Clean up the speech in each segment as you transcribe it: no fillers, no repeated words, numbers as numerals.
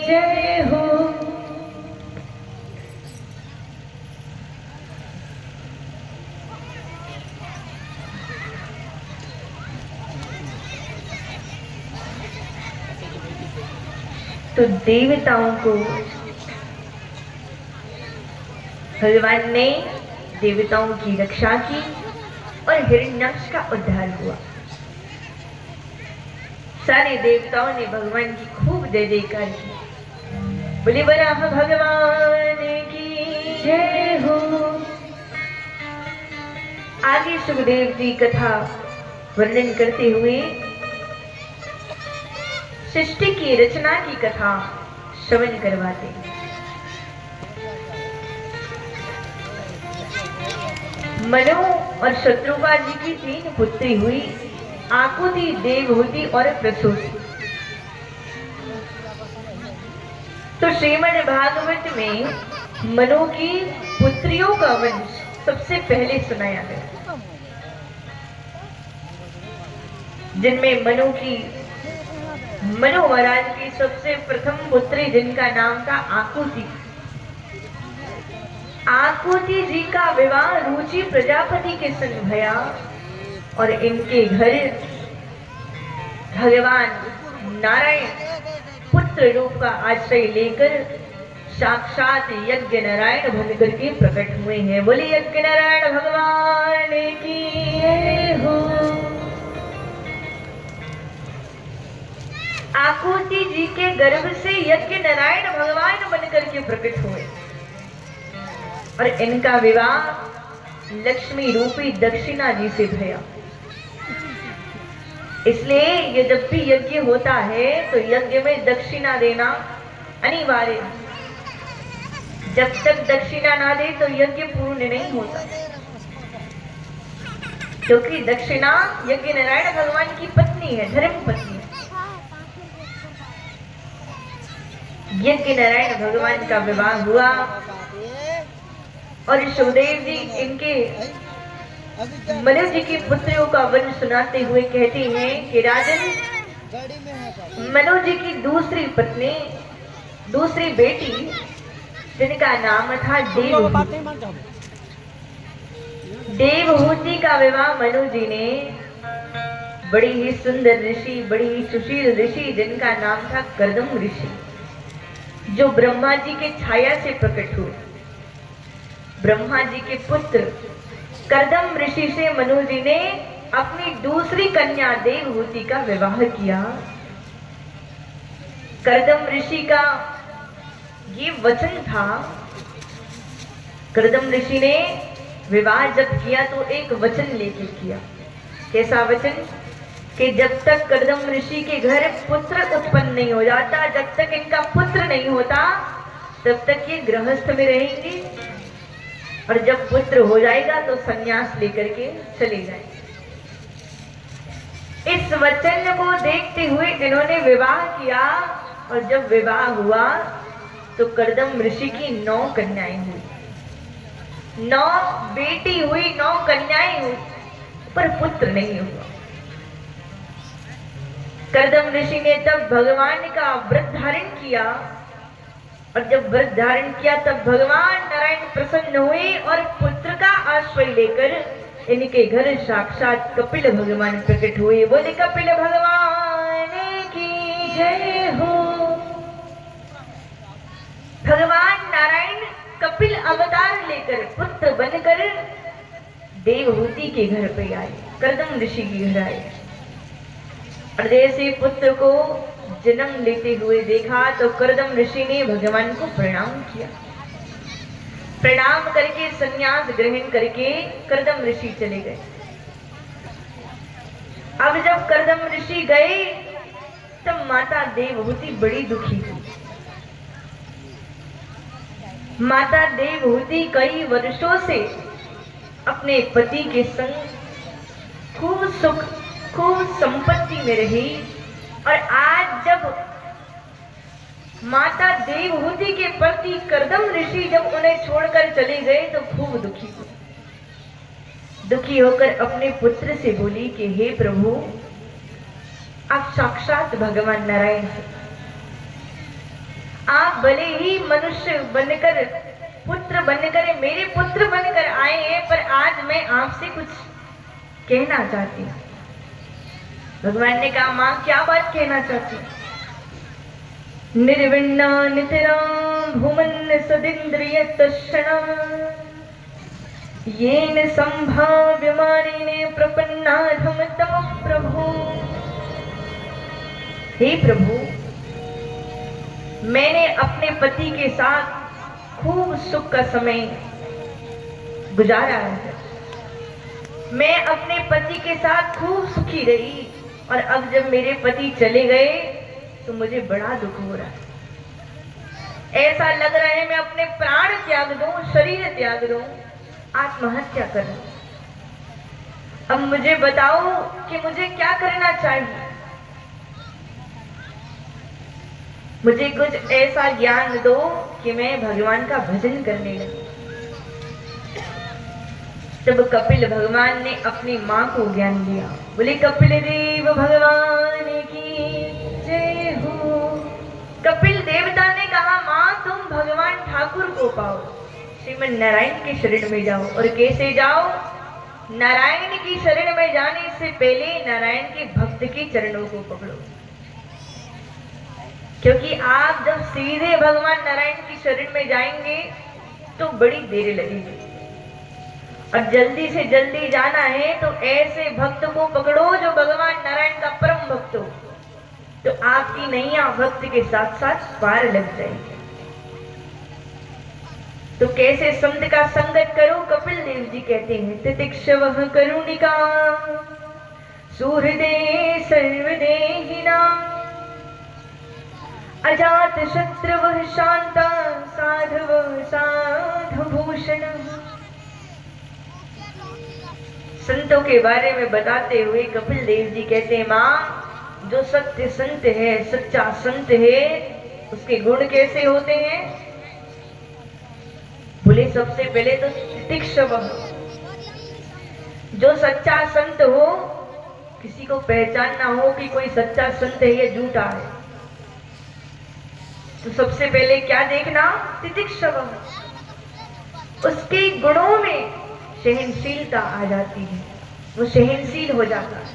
जय हो। तो देवताओं को भगवान ने देवताओं की रक्षा की और हिरण्याक्ष का उद्धार हुआ। सारे देवताओं ने भगवान की खूब जय जयकार की। बोले वराह भगवान की जय हो। आगे सुखदेव जी कथा वर्णन करते हुए सृष्टि की रचना की कथा श्रवण करवाते। मनु और शत्रुघ्न जी की 3 पुत्री हुई, आकुति, देवहूति और प्रसूति। तो श्रीमद् भागवत में मनु की पुत्रियों का वंश सबसे पहले सुनाया गया, जिनमें मनु महाराज की सबसे प्रथम पुत्री जिनका नाम था आकुति। आकुति जी का विवाह रुचि प्रजापति के संग भया और इनके घर भगवान नारायण पुत्र रूप का आश्रय लेकर साक्षात यज्ञ नारायण बन करके प्रकट हुए हैं। बोले यज्ञ नारायण भगवान की जय हो। आकुति जी के गर्भ से यज्ञ नारायण भगवान बनकर के प्रकट हुए और इनका विवाह लक्ष्मी रूपी दक्षिणा जी से भया। इसलिए ये जब भी यज्ञ होता है तो यज्ञ में दक्षिणा देना अनिवार्य है। जब तक दक्षिणा ना दे तो यज्ञ पूर्ण नहीं होता, क्योंकि दक्षिणा यज्ञ नारायण भगवान की पत्नी है, धर्म पत्नी है। यज्ञ नारायण भगवान का विवाह हुआ और सुखदेव जी इनके मनु जी की पुत्रियों का वंश सुनाते हुए कहते हैं कि राजन, मनु जी की दूसरी पत्नी, दूसरी बेटी जिनका नाम था देवहूति, देवहूति का विवाह मनु जी ने बड़ी ही सुंदर ऋषि, बड़ी ही सुशील ऋषि जिनका नाम था कर्दम ऋषि, जो ब्रह्मा जी के छाया से प्रकट हुए। ब्रह्मा जी के पुत्र कर्दम ऋषि से मनु जी ने अपनी दूसरी कन्या देवहूति का विवाह किया। कर्दम ऋषि का ये वचन था, कर्दम ऋषि ने विवाह जब किया तो एक वचन लेकर किया। कैसा वचन? कि जब तक कर्दम ऋषि के घर पुत्र उत्पन्न नहीं हो जाता, जब तक इनका पुत्र नहीं होता, तब तक ये गृहस्थ में रहेंगे और जब पुत्र हो जाएगा तो संन्यास लेकर के चले जाएंगे। इस वचन को देखते हुए इन्होंने विवाह किया और जब विवाह हुआ तो कर्दम ऋषि की 9 कन्याएं हुई, 9 बेटी हुई, 9 कन्याएं हुई, पर पुत्र नहीं हुआ। कर्दम ऋषि ने तब भगवान का व्रत धारण किया और जब व्रत धारण किया तब भगवान नारायण प्रसन्न हुए और पुत्र का आश्रय लेकर इनके घर साक्षात कपिल भगवान प्रकट हुए। बोले कपिल भगवान की जय हो। भगवान नारायण कपिल अवतार लेकर पुत्र बनकर देवहूति के घर पे आए, कर्दम ऋषि के घर आए और जैसे पुत्र को जन्म लेते हुए देखा तो कर्दम ऋषि ने भगवान को प्रणाम किया। प्रणाम करके संन्यास ग्रहण करके कर्दम ऋषि चले गए। अब जब कर्दम ऋषि गए तब माता देवहूति बड़ी दुखी हुई। माता देवहूति कई वर्षों से अपने पति के संग खूब सुख, खूब संपत्ति में रही और आज जब माता देवहूति के पति कर्दम ऋषि जब उन्हें छोड़कर चले गए तो खूब दुखी हुई। दुखी होकर अपने पुत्र से बोली कि हे प्रभु, आप साक्षात भगवान नारायण हैं, आप भले ही मनुष्य बनकर, पुत्र बनकर, मेरे पुत्र बनकर आए हैं, पर आज मैं आपसे कुछ कहना चाहती हूँ। भगवान ने कहा, मां क्या बात कहना चाहती? निर्विण्णा नितरां भूमन् सदिन्द्रिय तक्षणम् येन संभाव्यमानेन प्रपन्नाधम तम प्रभु। हे प्रभु, मैंने अपने पति के साथ खूब सुख का समय गुजारा है। मैं अपने पति के साथ खूब सुखी रही, और अब जब मेरे पति चले गए तो मुझे बड़ा दुख हो रहा है। ऐसा लग रहा है मैं अपने प्राण त्याग दूं, शरीर त्याग दूं, आत्महत्या करूं। अब मुझे बताओ कि मुझे क्या करना चाहिए। मुझे कुछ ऐसा ज्ञान दो कि मैं भगवान का भजन करने लगूं। तब कपिल भगवान ने अपनी मां को ज्ञान दिया। बोले कपिल देव भगवान की जय हो। कपिल देवता ने कहा, मां तुम भगवान ठाकुर को पाओ, श्रीमन नारायण के शरण में जाओ। और कैसे जाओ? नारायण की शरण में जाने से पहले नारायण के भक्त के चरणों को पकड़ो, क्योंकि आप जब सीधे भगवान नारायण की शरण में जाएंगे तो बड़ी देर लगेगी, और जल्दी से जल्दी जाना है तो ऐसे भक्त को पकड़ो जो भगवान नारायण का परम भक्त हो, तो आपकी नैया भक्त के साथ साथ पार लग जाएगी। तो कैसे संत का संगत करो? कपिल देव जी कहते हैं, तितिक्षवः करुणिका सुहृदे सर्वदेहिना अजात शत्रुवः शांता साधवः साधुभूषणः। संतों के बारे में बताते हुए कपिल देव जी कहते हैं, मां जो सत्य संत है, सच्चा संत है, उसके गुण कैसे होते हैं? बोले सबसे पहले तो तितिक्षवः, जो सच्चा संत हो, किसी को पहचानना हो कि कोई सच्चा संत है या झूठा है, तो सबसे पहले क्या देखना? तितिक्षवः, उसके गुणों में सहनशीलता आ जाती है, वो सहनशील हो जाता है।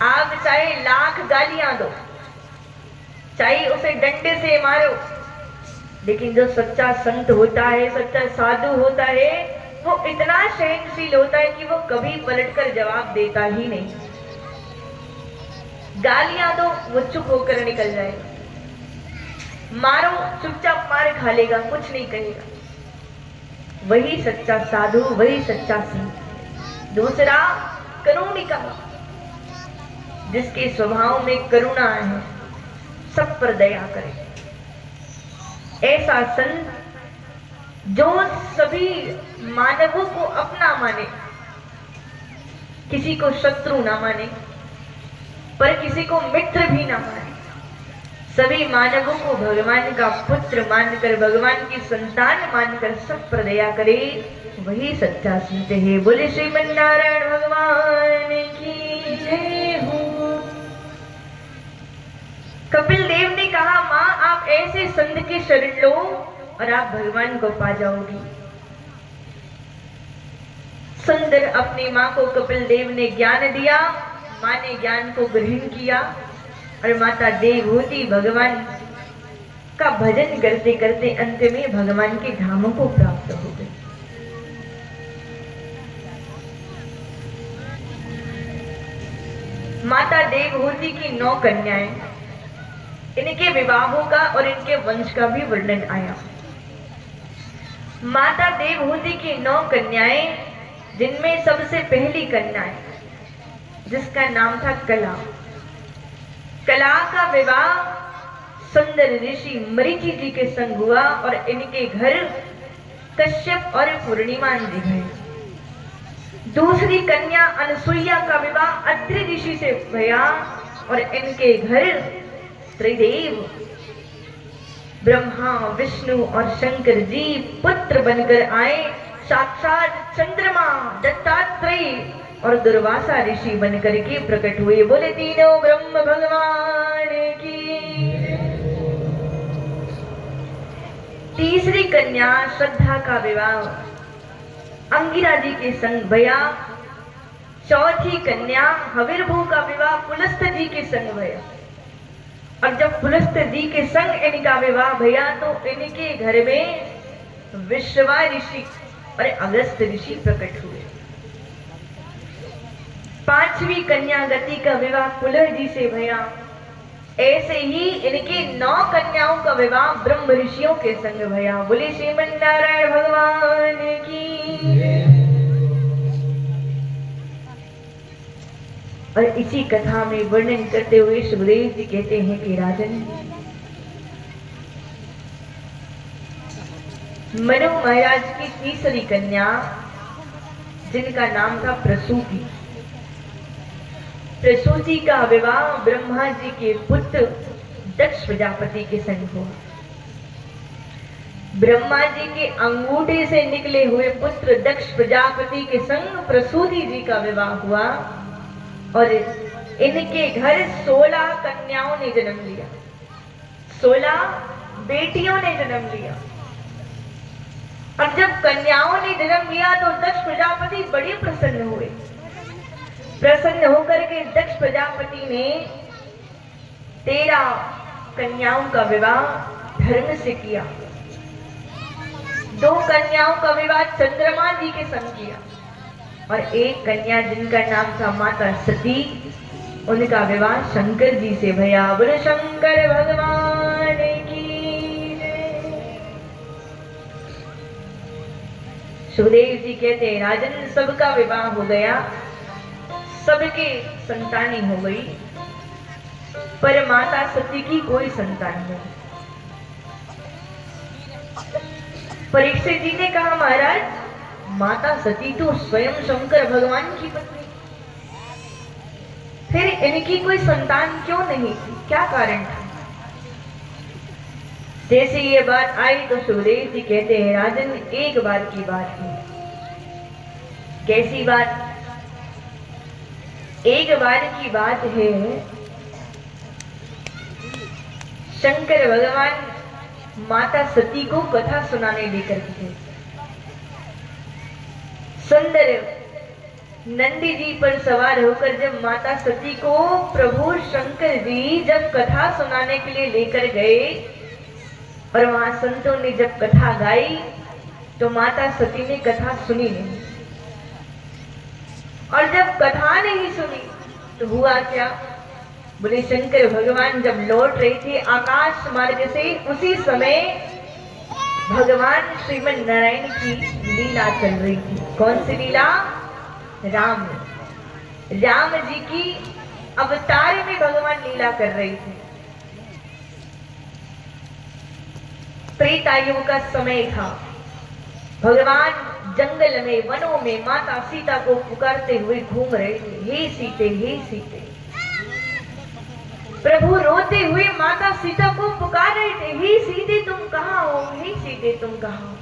आप चाहे लाख गालियां दो, चाहे उसे डंडे से मारो, लेकिन जो सच्चा संत होता है, सच्चा साधु होता है, वो इतना सहनशील होता है कि वो कभी पलटकर जवाब देता ही नहीं। गालियां दो, वो चुप होकर निकल जाएगा, मारो चुपचाप मार खा लेगा, कुछ नहीं कहेगा। वही सच्चा साधु, वही सच्चा संत। दूसरा करुणिका, जिसके स्वभाव में करुणा है, सब पर दया करे। ऐसा संत जो सभी मानवों को अपना माने, किसी को शत्रु ना माने, पर किसी को मित्र भी ना माने, सभी मानवों को भगवान का पुत्र मानकर, भगवान की संतान मानकर सब पर दया करे, वही सच्चा संत है। बोले श्रीमन नारायण भगवान की जय हो। कपिल देव ने कहा, मां आप ऐसे संत की शरण लो और आप भगवान को पा जाओगी। सुंदर अपनी मां को कपिल देव ने ज्ञान दिया, मां ने ज्ञान को ग्रहण किया, और माता देवहूति भगवान का भजन करते करते अंत में भगवान के धामों को प्राप्त हो गई। माता देवहूति की 9 कन्याएं, इनके विवाहों का और इनके वंश का भी वर्णन आया। माता देवहूति की 9 कन्याएं, जिनमें सबसे पहली कन्या जिसका नाम था कला। कला का विवाह सुंदर ऋषि मरीचि जी के संग हुआ, और इनके घर कश्यप और पूर्णिमा जी गए। दूसरी कन्या अनसुईया का विवाह अत्रि ऋषि से हुआ, और इनके घर त्रिदेव ब्रह्मा, विष्णु और शंकर जी पुत्र बनकर आए। साक्षात चंद्रमा दत्तात्रेय और दुर्वासा ऋषि बनकर के प्रकट हुए। बोले तीनों ब्रह्म भगवान की। तीसरी कन्या श्रद्धा का विवाह अंगिरा जी के संग भया। चौथी कन्या हविर्भू का विवाह पुलस्त जी के संग भया। और जब पुलस्त जी के संग इनका विवाह भया तो इनके घर में विश्रवा ऋषि और अगस्त ऋषि प्रकट हुए। पांचवी कन्या गति का विवाह पुलह जी से भया। ऐसे ही इनके 9 कन्याओं का विवाह ब्रह्म ऋषियों के संग भया। बोले श्रीमन नारायण भगवान की। और इसी कथा में वर्णन करते हुए सुखदेव जी कहते हैं कि राजन, मनु महाराज की तीसरी कन्या जिनका नाम था प्रसूति, प्रसूति का विवाह ब्रह्मा जी के पुत्र दक्ष प्रजापति के संग हुआ। ब्रह्मा जी के अंगूठे से निकले हुए पुत्र दक्ष प्रजापति के संग प्रसूति जी का विवाह हुआ और इनके घर 16 कन्याओं ने जन्म लिया, 16 बेटियों ने जन्म लिया। और जब कन्याओं ने जन्म लिया तो दक्ष प्रजापति बड़े प्रसन्न हुए। प्रसन्न होकर के दक्ष प्रजापति ने 13 कन्याओं का विवाह धर्म से किया। 2 कन्याओं का विवाह चंद्रमा जी के संग किया और एक कन्या जिनका नाम था माता सती, उनका विवाह शंकर जी से भया। बोलो शंकर भगवान की। सुखदेव जी कहते हैं राजन, सबका विवाह हो गया, सबके संतानी हो गई, पर माता सती की कोई संतान नहीं। परीक्षित जी ने कहा महाराज, माता सती तो स्वयं शंकर भगवान की पत्नी, फिर इनकी कोई संतान क्यों नहीं थी, क्या कारण था? जैसे ये बात आई तो सुखदेव जी कहते हैं राजन, एक बार की बात है। कैसी बात? एक बार की बात है, शंकर भगवान माता सती को कथा सुनाने लेकर गए। सुंदर नंदी जी पर सवार होकर जब माता सती को प्रभु शंकर जी जब कथा सुनाने के लिए लेकर गए और वहां संतों ने जब कथा गाई तो माता सती ने कथा सुनी नहीं। और जब कथा नहीं सुनी तो हुआ क्या? बोले शंकर भगवान जब लौट रहे थे आकाश मार्ग से, उसी समय भगवान श्रीमन नारायण की लीला चल रही थी। कौन सी लीला? राम जी की अवतार में भगवान लीला कर रहे थे। त्रेतायुग का समय था। भगवान जंगल में, वनों में माता सीता को पुकारते हुए घूम रहे थे, हे सीते, हे सीते। प्रभु रोते हुए माता सीता को पुकार रहे थे, हे सीते तुम कहाँ हो, हे सीते तुम कहाँ हो।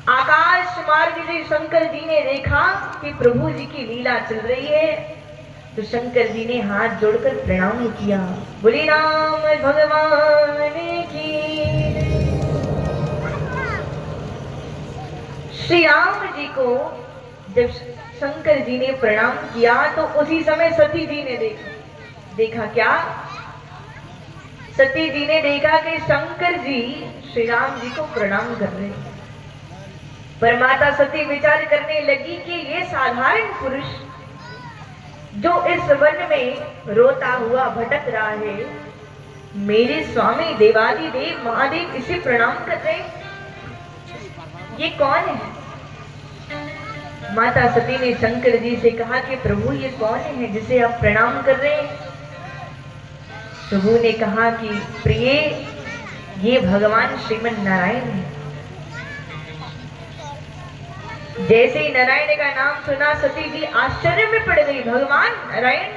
आकाश मार्ग से शंकर जी ने देखा कि प्रभु जी की लीला चल रही है तो शंकर जी ने हाथ जोड़कर प्रणाम किया। बोले राम भगवान की। श्री राम जी को जब शंकर जी ने प्रणाम किया तो उसी समय सती जी ने देखा क्या? सती जी ने देखा कि शंकर जी श्री राम जी को प्रणाम कर रहे हैं। पर माता सती विचार करने लगी कि ये साधारण पुरुष जो इस वन में रोता हुआ भटक रहा है, मेरे स्वामी देवादिदेव महादेव इसे प्रणाम कर रहे, ये कौन है? माता सती ने शंकर जी से कहा कि प्रभु ये कौन है जिसे आप प्रणाम कर रहे हैं? प्रभु ने कहा कि प्रिय, ये भगवान श्रीमन नारायण है। जैसे ही नारायण का नाम सुना सती जी आश्चर्य में पड़ गई। भगवान नारायण,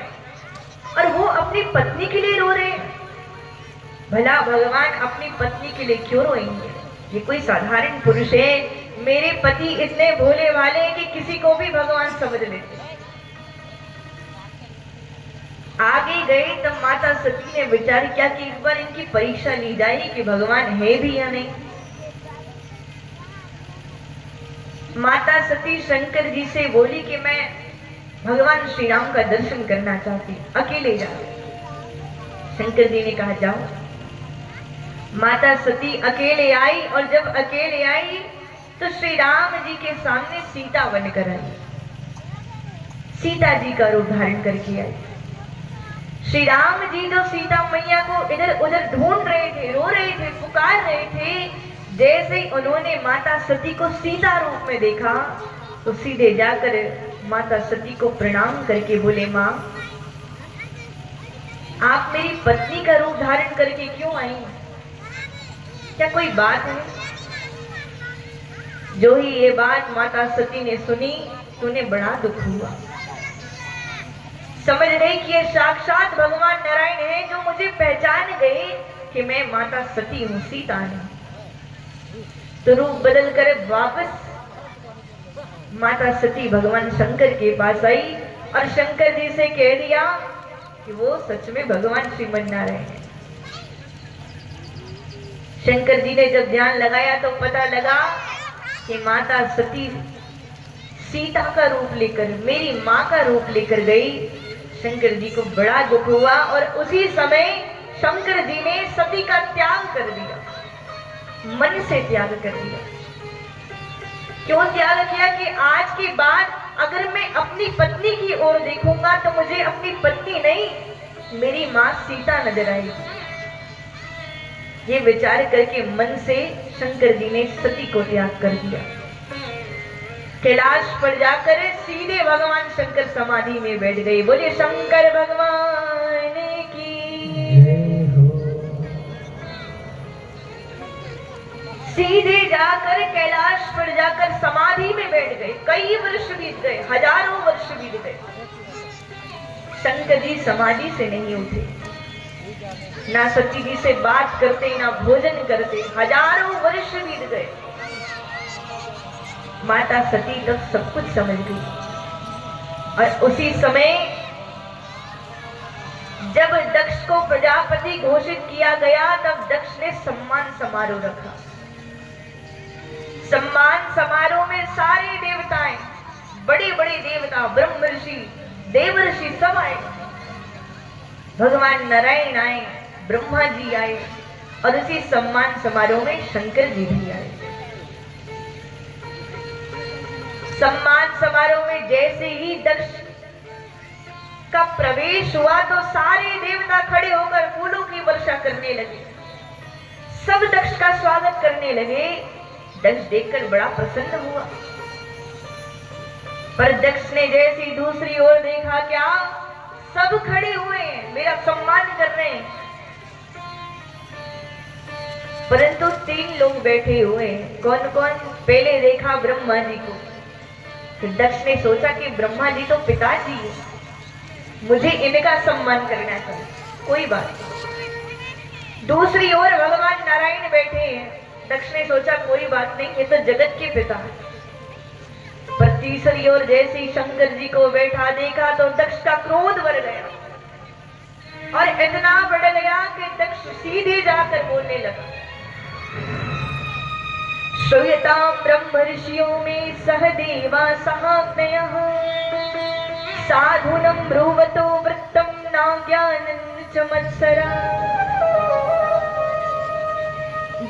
और वो अपनी पत्नी के लिए रो रहे हैं। भला भगवान अपनी पत्नी के लिए क्यों रोएंगे? ये कोई साधारण पुरुष है। मेरे पति इतने भोले वाले हैं कि किसी को भी भगवान समझ लेते। आगे गए तब माता सती ने विचार किया कि एक बार इनकी परीक्षा ली जाए कि भगवान है भी या नहीं। माता सती शंकर जी से बोली कि मैं भगवान श्री राम का दर्शन करना चाहती, अकेले जाओ। शंकर जी ने कहा जाओ। माता सती अकेले आई और जब अकेले आई तो श्री राम जी के सामने सीता बनकर आई, सीता जी का रूप धारण करके आई। श्री राम जी तो सीता मैया को इधर उधर ढूंढ रहे थे, रो रहे थे, पुकार रहे थे। जैसे ही उन्होंने माता सती को सीता रूप में देखा तो सीधे जाकर माता सती को प्रणाम करके बोले, माँ आप मेरी पत्नी का रूप धारण करके क्यों आई? क्या कोई बात है? जो ही ये बात माता सती ने सुनी तो उन्हें बड़ा दुख हुआ। समझ रही कि ये साक्षात भगवान नारायण है जो मुझे पहचान गए कि मैं माता सती हूं, सीता नहीं। तो रूप बदल कर वापस माता सती भगवान शंकर के पास आई और शंकर जी से कह दिया कि वो सच में भगवान श्रीमन नारायण है। शंकर जी ने जब ध्यान लगाया तो पता लगा कि माता सती सीता का रूप लेकर, मेरी माँ का रूप लेकर गई। शंकर जी को बड़ा दुख हुआ और उसी समय शंकर जी ने सती का त्याग कर दिया, मन से त्याग कर दिया। क्यों त्याग किया? कि आज के बाद अगर मैं अपनी पत्नी की ओर देखूंगा तो मुझे अपनी पत्नी नहीं, मेरी माँ सीता नजर आएगी। ये विचार करके मन से शंकर जी ने सती को त्याग कर दिया। कैलाश पर जाकर सीधे भगवान शंकर समाधि में बैठ गए। बोले शंकर भगवान की। सीधे जाकर कैलाश पर जाकर समाधि में बैठ गए। कई वर्ष बीत गए, हजारों वर्ष बीत गए, शंकर जी समाधि से नहीं उठे। ना सती जी से बात करते, ना भोजन करते, हजारों वर्ष बीत गए। माता सती तब सब कुछ समझ गई और उसी समय जब दक्ष को प्रजापति घोषित किया गया तब दक्ष ने सम्मान समारोह रखा। सम्मान समारोह में सारे देवताएं, बड़े बड़े देवता, ब्रह्म ऋषि, देवर्षि सब आए। भगवान नारायण आए, ब्रह्मा जी आए और उसी सम्मान समारोह में शंकर जी भी आए। सम्मान समारोह में जैसे ही दक्ष का प्रवेश हुआ तो सारे देवता खड़े होकर फूलों की वर्षा करने लगे, सब दक्ष का स्वागत करने लगे। दक्ष देखकर बड़ा प्रसन्न हुआ, पर दक्ष ने जैसी दूसरी ओर देखा, क्या सब खड़े हुए हैं, मेरा सम्मान कर रहे हैं, परंतु 3 लोग बैठे हुए हैं। कौन कौन? पहले देखा ब्रह्मा जी को। फिर दक्ष ने सोचा कि ब्रह्मा जी तो पिताजी है, मुझे इनका सम्मान करना चाहिए, कोई बात नहीं। दूसरी ओर भगवान नारायण बैठे हैं। दक्ष ने सोचा कोई बात नहीं, ये तो जगत के पिता है। पर तीसरी ओर जैसे ही शंकर जी को बैठा देखा तो दक्ष का क्रोध बढ़ गया और इतना बढ़ गया कि दक्ष सीधे जाकर बोलने लगा, श्रूयतां ब्रह्म ऋषियों में सहदेवा सहाग्नयः साधुनं ब्रुवतो वृत्तं न ज्ञानं च मत्सरा।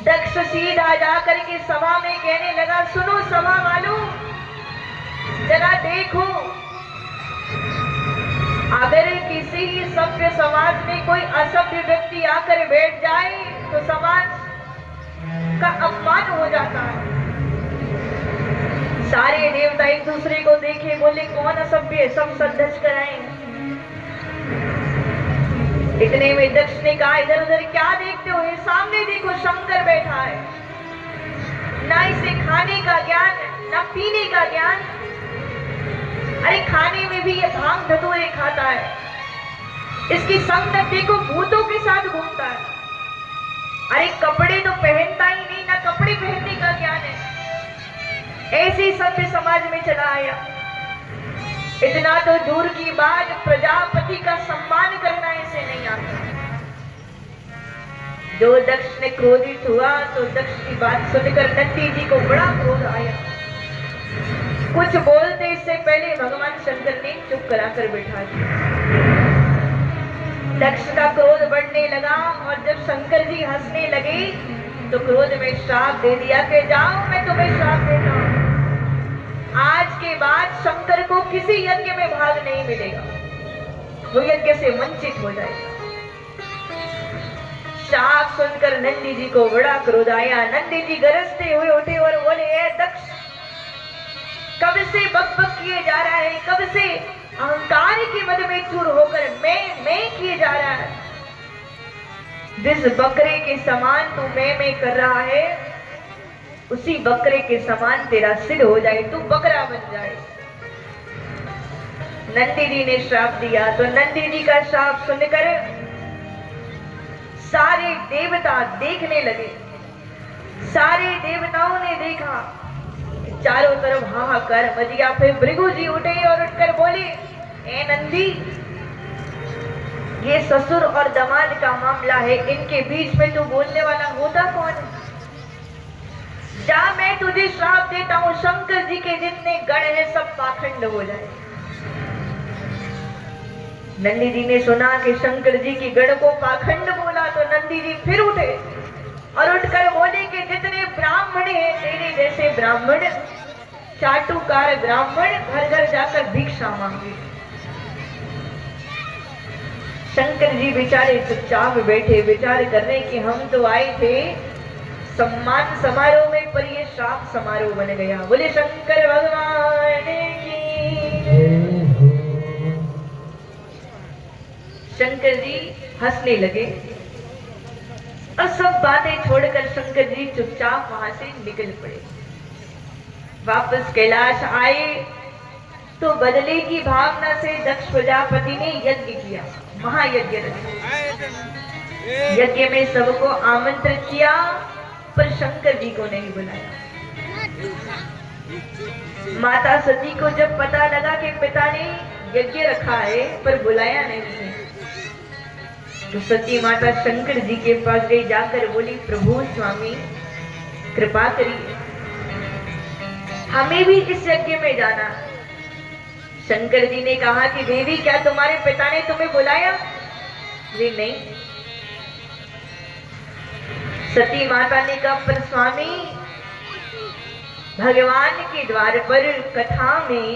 दक्ष सीधा जाकर के सभा में कहने लगा, सुनो सभा वालों, जरा देखो, अगर किसी सभ्य समाज में कोई असभ्य व्यक्ति आकर बैठ जाए तो समाज का अपमान हो जाता है। सारे देवता एक दूसरे को देखे, बोले कौन असभ्य है, सब सदस्य कराएं। इतने में दक्ष ने कहा, इधर उधर क्या देखते हो, ये सामने देखो शंकर बैठा है, ना इसे खाने का ज्ञान ना पीने का ज्ञान। अरे खाने में भी ये भांग धतूरे खाता है, इसकी संगत देखो भूतों के साथ घूमता है। अरे कपड़े तो पहनता ही नहीं, ना कपड़े पहनने का ज्ञान है। ऐसे ही सभ्य समाज में चला आया। इतना तो दूर की बात, प्रजापति का सम्मान करना इसे नहीं आता। जो दक्ष ने क्रोधित हुआ तो दक्ष की बात सुनकर नंदी जी को बड़ा क्रोध आया। कुछ बोलते इससे पहले भगवान शंकर ने चुप कराकर बैठा दिया। दक्ष का क्रोध बढ़ने लगा और जब शंकर जी हंसने लगे तो क्रोध में श्राप दे दिया कि जाओ मैं तुम्हें श्राप देता हूं, आज के बाद शंकर को किसी यज्ञ में भाग नहीं मिलेगा, वो यज्ञ से वंचित हो जाएगा। श्राप सुनकर नंदी जी को बड़ा क्रोध आया। नंदी जी गरजते हुए उठे और बोले, ए दक्ष, कब से बक बक किए जा रहा है, कब से अहंकार के मद में चूर होकर मैं किए जा रहा है। जिस बकरे के समान तू मैं कर रहा है, उसी बकरे के समान तेरा सिर हो जाए, तू बकरा बन जाए। नंदी जी ने श्राप दिया तो नंदी जी का श्राप सुनकर सारे देवता देखने लगे। सारे देवताओं ने देखा, चारों तरफ हाहाकार मच गया। फिर भृगु जी उठे और उठकर बोले, ए नंदी, ये ससुर और दामाद का मामला है, इनके बीच में तू बोलने वाला होता कौन है? जा, मैं तुझे श्राप देता हूं, शंकर जी के जितने गण हैं सब पाखंड हो जाए। नंदी जी ने सुना कि शंकर जी की गण को पाखंड बोला तो नंदी जी फिर उठे और उठकर बोले कि जितने ब्राह्मण हैं, तेरे जैसे ब्राह्मण, चाटुकार ब्राह्मण घर घर जाकर भिक्षा मांगे। शंकर जी बेचारे चुपचाप बैठे, विचार कर रहे कि हम तो आए थे सम्मान समारोह में, पर ये श्राप समारोह बन गया। बोले शंकर भगवान की। शंकर जी हंसने लगे और सब बातें छोड़कर शंकर जी चुपचाप वहां से निकल पड़े। वापस कैलाश आए तो बदले की भावना से दक्ष प्रजापति ने यज्ञ किया, महायज्ञ रचा। यज्ञ में सबको आमंत्रित किया पर शंकर जी को नहीं बुलाया। माता सती को जब पता लगा कि पिता ने यज्ञ रखा है पर बुलाया नहीं है, तो सती माता शंकर जी के पास गई, जाकर बोली, प्रभु स्वामी कृपा करिए, हमें भी इस यज्ञ में जाना। शंकर जी ने कहा कि देवी, क्या तुम्हारे पिता ने तुम्हें बुलाया? वे नहीं। सती माता ने कहा, पर स्वामी भगवान के द्वार पर कथा में,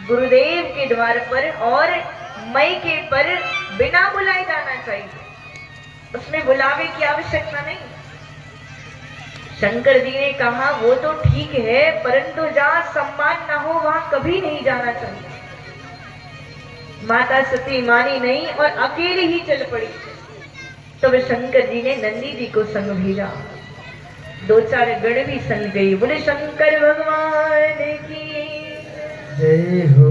गुरुदेव के द्वार पर और मई के पर बिना बुलाए जाना चाहिए, उसमें बुलावे की आवश्यकता नहीं। शंकर जी ने कहा, वो तो ठीक है, परंतु जहां सम्मान ना हो वहां कभी नहीं जाना चाहिए। माता सती मानी नहीं और अकेले ही चल पड़ी। तो वे शंकर जी ने नंदी जी को संग भेजा, 2-4 गण भी संग गई। बोले शंकर भगवान की जय हो।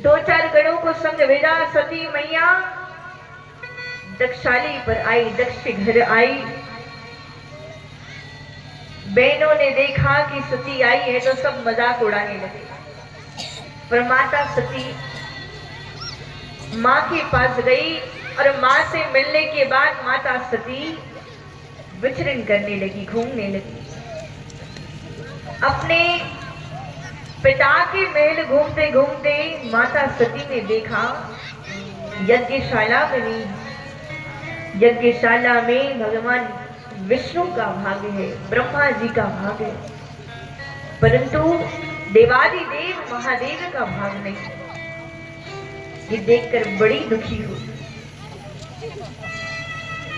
2-4 गणों को संग भेजा। सती मैया दक्षशाली पर आई, दक्ष के घर आई। बहनों ने देखा कि सती आई है तो सब मजाक उड़ाने लगे, पर माता सती माँ के पास गई और माँ से मिलने के बाद माता सती विचरण करने लगी, घूमने लगी। अपने पिता के महल घूमते घूमते माता सती ने देखा यज्ञशाला बनी। यज्ञशाला में भगवान विष्णु का भाग है, ब्रह्मा जी का भाग है, परंतु देवादिदेव महादेव का भाग नहीं। ये देखकर बड़ी दुखी हुई।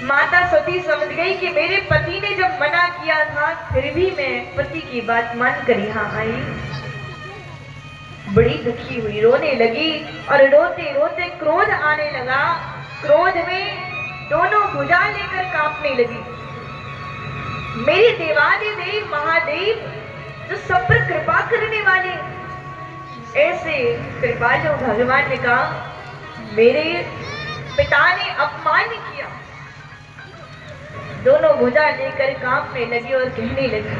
माता सती समझ गई कि मेरे पति ने जब मना किया था फिर भी मैं पति की बात मानकर यहाँ आई। बड़ी दुखी हुई, रोने लगी और रोते रोते क्रोध आने लगा। क्रोध में दोनों भुजा लेकर कांपने लगी। मेरे देवादिदेव महादेव जो सब पर कृपा करने वाले, ऐसे कृपालु भगवान ने कहा मेरे पिता ने अपमान किया। दोनों भुजा लेकर कांपने लगी और कहने लगी,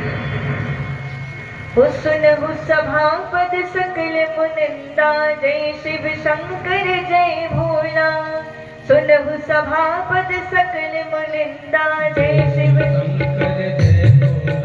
सुनहु सभापद सकल मुनिंदा, जय शिव शंकर जय भोला। सुनहु सभापद सकल मुनिंदा, जय शिव शंकर जय भोला।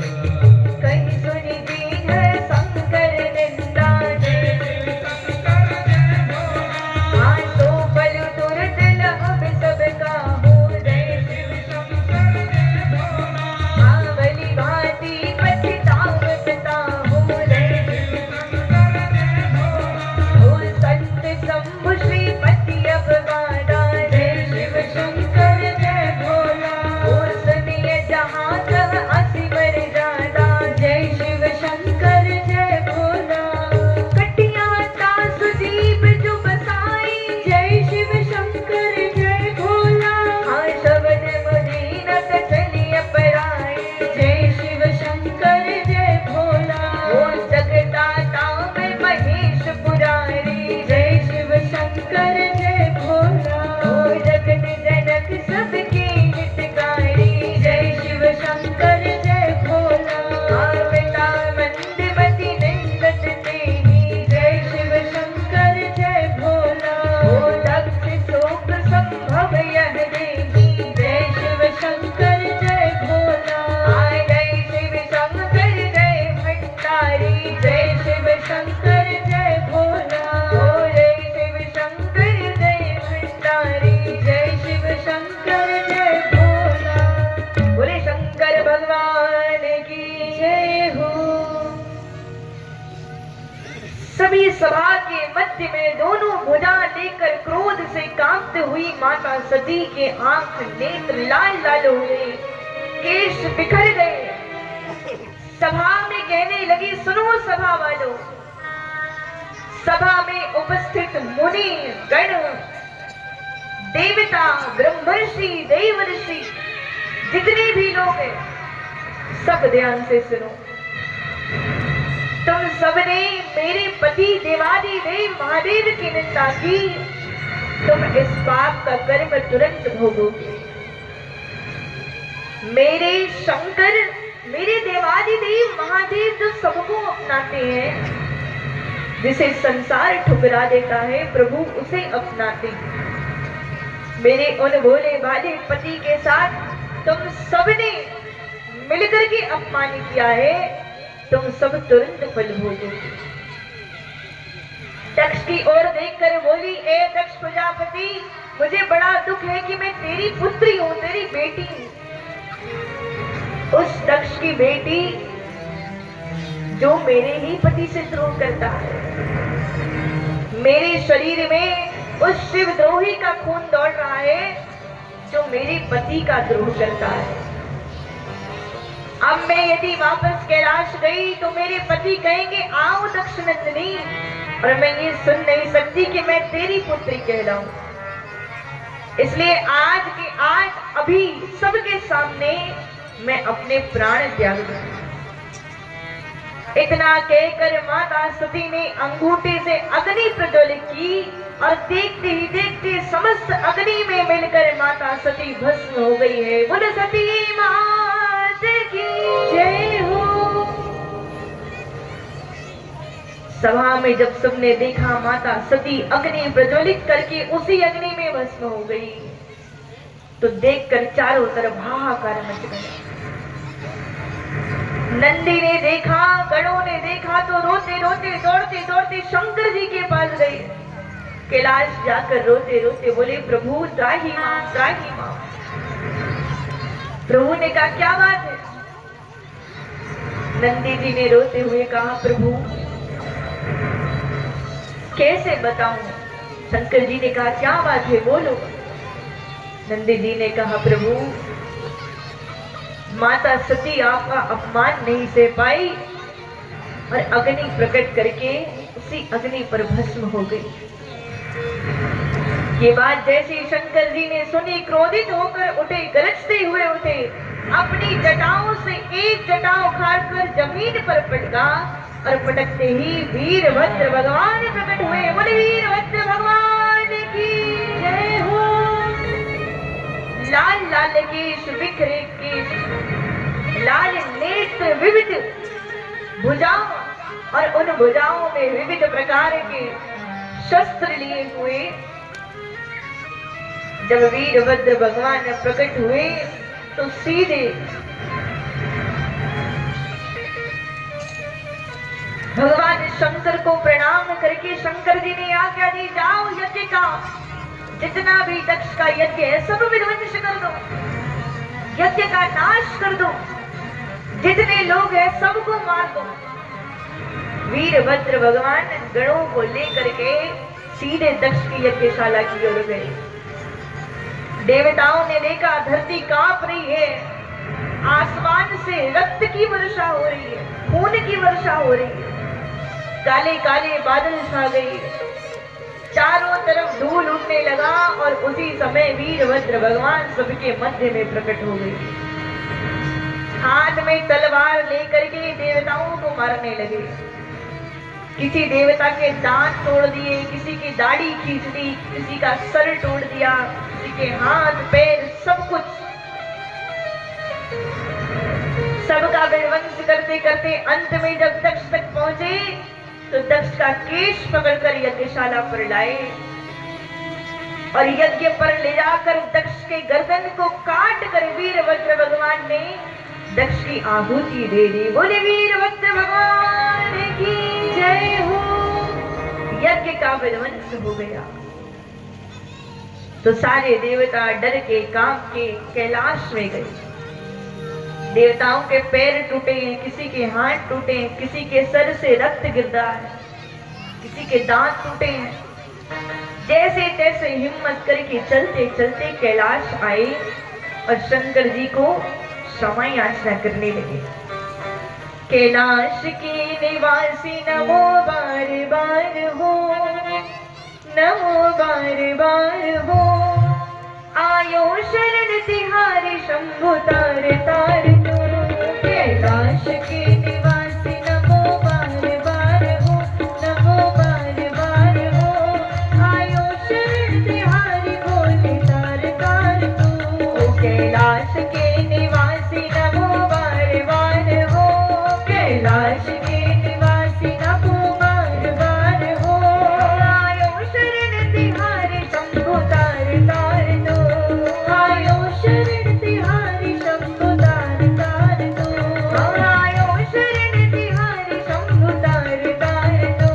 कहीं सुनी दीन शंकर निंदा, जय शिव शंकर जय भोला। हाँ तो बल तुरत लहब सब काहू, जय शिव शंकर जय भोला। हाँ बलि भांति पछतावत ताहू, जय शिव शंकर जय भोला। ओ संत शंभु श्रीपति अवगादा, जय शिव शंकर जय भोला। ओ सुनिए जहाँ तह असीमर जादा, जय शिव शंकर जय भोला। कटिया तास जीव जो बसाई, जय शिव शंकर जय भोला। हाँ शब्द मुझी न चलिए पराई, जय शिव शंकर जय भोला। ओ जगदाता में महेश पुरारी, जय शिव शंकर जय भोला। ओ जगत जनक सबके हितकारी, जय शिव शंकर जय भोला। हाँ पिता मंदमति निंदत तेहि, जय शिव शंकर जय भोला। ओ दक्ष शोक संभव यह देहि, जय शिव शंकर जय भोला। आय जय शिव शंकर जय भंडारी, जय शिव शंकर जय भोला। ओ जय शिव शंकर जय भंडारी, जय शिव शंकर जय भोला। बोले शंकर भगवान की जय हो। सभी सभा के मध्य में दोनों भुजा लेकर क्रोध से कांपती हुई माता सती के आंख नेत्र लाल लाल हो गए, केश बिखर गए। सभा में कहने लगी, सुनो सभा वालों, सभा में उपस्थित मुनि गण, देवता, ब्रह्मर्षि, देवर्षि, जितने भी लोग हैं, सब ध्यान से सुनो। तुम सबने मेरे पति देवादि देव महादेव की निंदा की, तुम इस पाप का कर्म तुरंत भोगोगे। मेरे शंकर, मेरे देवादि देव महादेव जो सबको अपनाते हैं, जिसे संसार ठुकरा देता है, प्रभु उसे अपनाते हैं। मेरे उन भोले भाले पति के साथ तुम सबने मिलकर के अपमान किया है, तुम सब तुरंत फल भोगोगे। दक्ष की ओर देखकर बोली, ए दक्ष प्रजापति, मुझे बड़ा दुख है कि मैं तेरी पुत्री हूं, तेरी बेटी हूं। उस दक्ष की बेटी जो मेरे ही पति से द्रोह करता है, मेरे शरीर में उस शिवद्रोही का खून दौड़ रहा है जो मेरे पति का द्रोह करता है। अब मैं यदि वापस कैलाश गई तो मेरे पति कहेंगे, आओ दक्षनंदिनी, और मैं ये सुन नहीं सकती कि मैं तेरी पुत्री कहलाऊं। इसलिए आज के आज अभी सबके सामने मैं अपने प्राण त्याग दूं। इतना कहकर माता सती ने अंगूठे से अग्नि प्रज्वलित की, और देखते ही देखते समस्त अग्नि में मिलकर माता सती भस्म हो गई है। बोलो सती मात की जय हो। सभा में जब सबने देखा माता सती अग्नि प्रज्वलित करके उसी अग्नि में भस्म हो गई, तो देखकर चारों तरफ हाहाकार मच गया। नंदी ने देखा, गणों ने देखा, तो रोते रोते दौड़ते दौड़ते शंकर जी के पास गए। कैलाश जाकर रोते रोते बोले, प्रभु त्राही मां, त्राही मां। प्रभु ने कहा, क्या बात है? नंदी जी ने रोते हुए कहा, प्रभु कैसे बताऊं? शंकर जी ने कहा, क्या बात है, बोलो। नंदी जी ने कहा, प्रभु माता सती आपका अपमान नहीं सह पाई और अग्नि प्रकट करके उसी अग्नि पर भस्म हो गई। ये बात जैसे शंकर जी ने सुनी, क्रोधित होकर उठे, गरजते हुए उठे, अपनी जटाओं से एक जटा उखाड़कर जमीन पर पटका, और पटकते ही वीरभद्र भगवान प्रकट हुए। बोले वीरभद्र भगवान की जय हो। लाल लाल केश, बिखरे केश, लाल नेत्र, विविध भुजाओं, और उन भुजाओं में विविध प्रकार के शस्त्र लिए हुए जब वीरभद्र भगवान प्रकट हुए तो सीधे भगवान शंकर को प्रणाम करके शंकर जी ने आज्ञा दी, जाओ यज्ञ का जितना भी दक्ष का यज्ञ है सब विध्वंस कर दो, यज्ञ का नाश कर दो, जितने लोग हैं सबको मार दो। वीरभद्र भगवान गणों को लेकर के सीधे दक्ष की यज्ञशाला की ओर गए। देवताओं ने देखा धरती कांप रही है, आसमान से रक्त की वर्षा हो रही है, खून की वर्षा हो रही है, काले काले बादल छा गए, चारों तरफ धूल उड़ने लगा और उसी समय वीरभद्र भगवान सबके मध्य में प्रकट हो गए। हाथ में तलवार लेकर के देवताओं को मारने लगे। किसी देवता के दांत तोड़ दिए, किसी की दाढ़ी खींच दी, किसी का सर तोड़ दिया, किसी के हाथ पैर सब कुछ, सबका विध्वंस करते करते अंत में जब दक्ष तक पहुंचे तो दक्ष का केश पकड़कर यज्ञशाला पर लाए और यज्ञ पर ले जाकर दक्ष के गर्दन को काट कर वीरभद्र भगवान ने दक्ष की आहुति दे दी। बोले वीरभद्र भगवान की जय हो। यज्ञ का विध्वंस हो गया तो सारे देवता डर के कांप के कैलाश में गए। देवताओं के पैर टूटे हैं, किसी के हाथ टूटे हैं, किसी के सर से रक्त गिर रहा है, किसी के दांत टूटे हैं। जैसे तैसे हिम्मत करके चलते चलते कैलाश आए और शंकर जी को क्षमा याचना करने लगे। कैलाश के निवासी नमो बार बार हो, नमो बार बार हो, आयो शरण तिहारी शंभु तार तार दो। कैलाश के निवासी नमो बार बार हो, नमो बार बार हो, आयो शरण तिहारी बोले तार तार दो। कैलाश के निवासी नमो बार बार हो, कैलाश के निवासी नमो बार बार हो, आयो शरण तिहारी शंभु तार तार दो, आयो शरण तिहारी शंभु तार तार दो, आयो शरण तिहारी शंभु तार तार दो,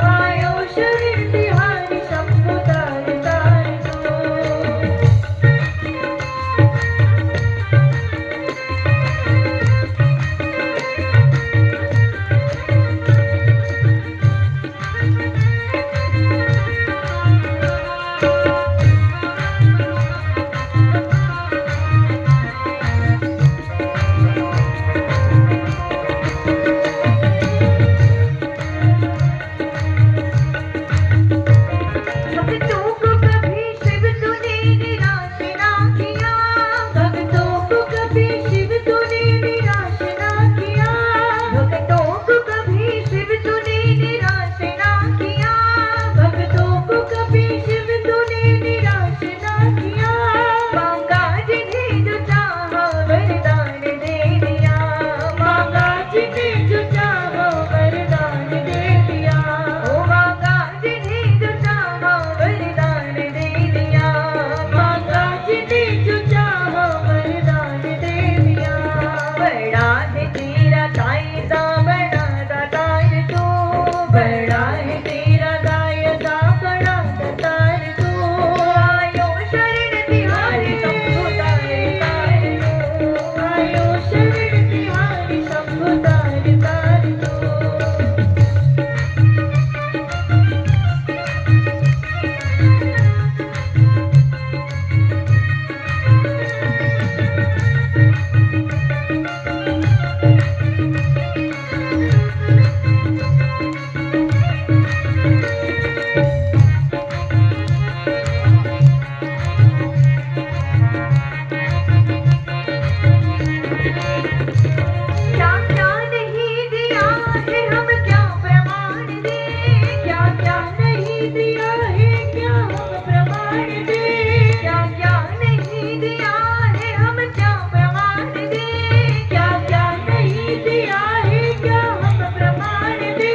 आयो शरण तिहारी शंभु तार तार दो। भक्तों को कभी शिव तूने निराश ना किया, भक्तों को कभी शिव तूने निराश ना किया, भक्तों को कभी शिव तूने निराश ना किया, भक्तों को कभी शिव तूने निराश ना किया। मांगा जिन्हें जो चाहा वरदान दे दिया, मांगा जिन्हें जो चाहा वरदान दे दिया, ओ मांगा जिन्हें जो चाहा वरदान दे दिया, मांगा जिन्हें जो चाहा वरदान दे दिया। बड़ा है तेरा दायरा बड़ा दातार तू, बड़ा है तेरा दायरा बड़ा दातार तू, आयो शरण तिहारी शंभु तार तार दो, आयो शरण तिहारी शंभु तार तार दो। क्या क्या नहीं दिया है हम क्या प्रमाण दे, क्या क्या नहीं दिया है क्या हम प्रमाण दे, क्या क्या नहीं दिया है हम क्या प्रमाण दे, क्या क्या नहीं दिया है क्या हम प्रमाण दे।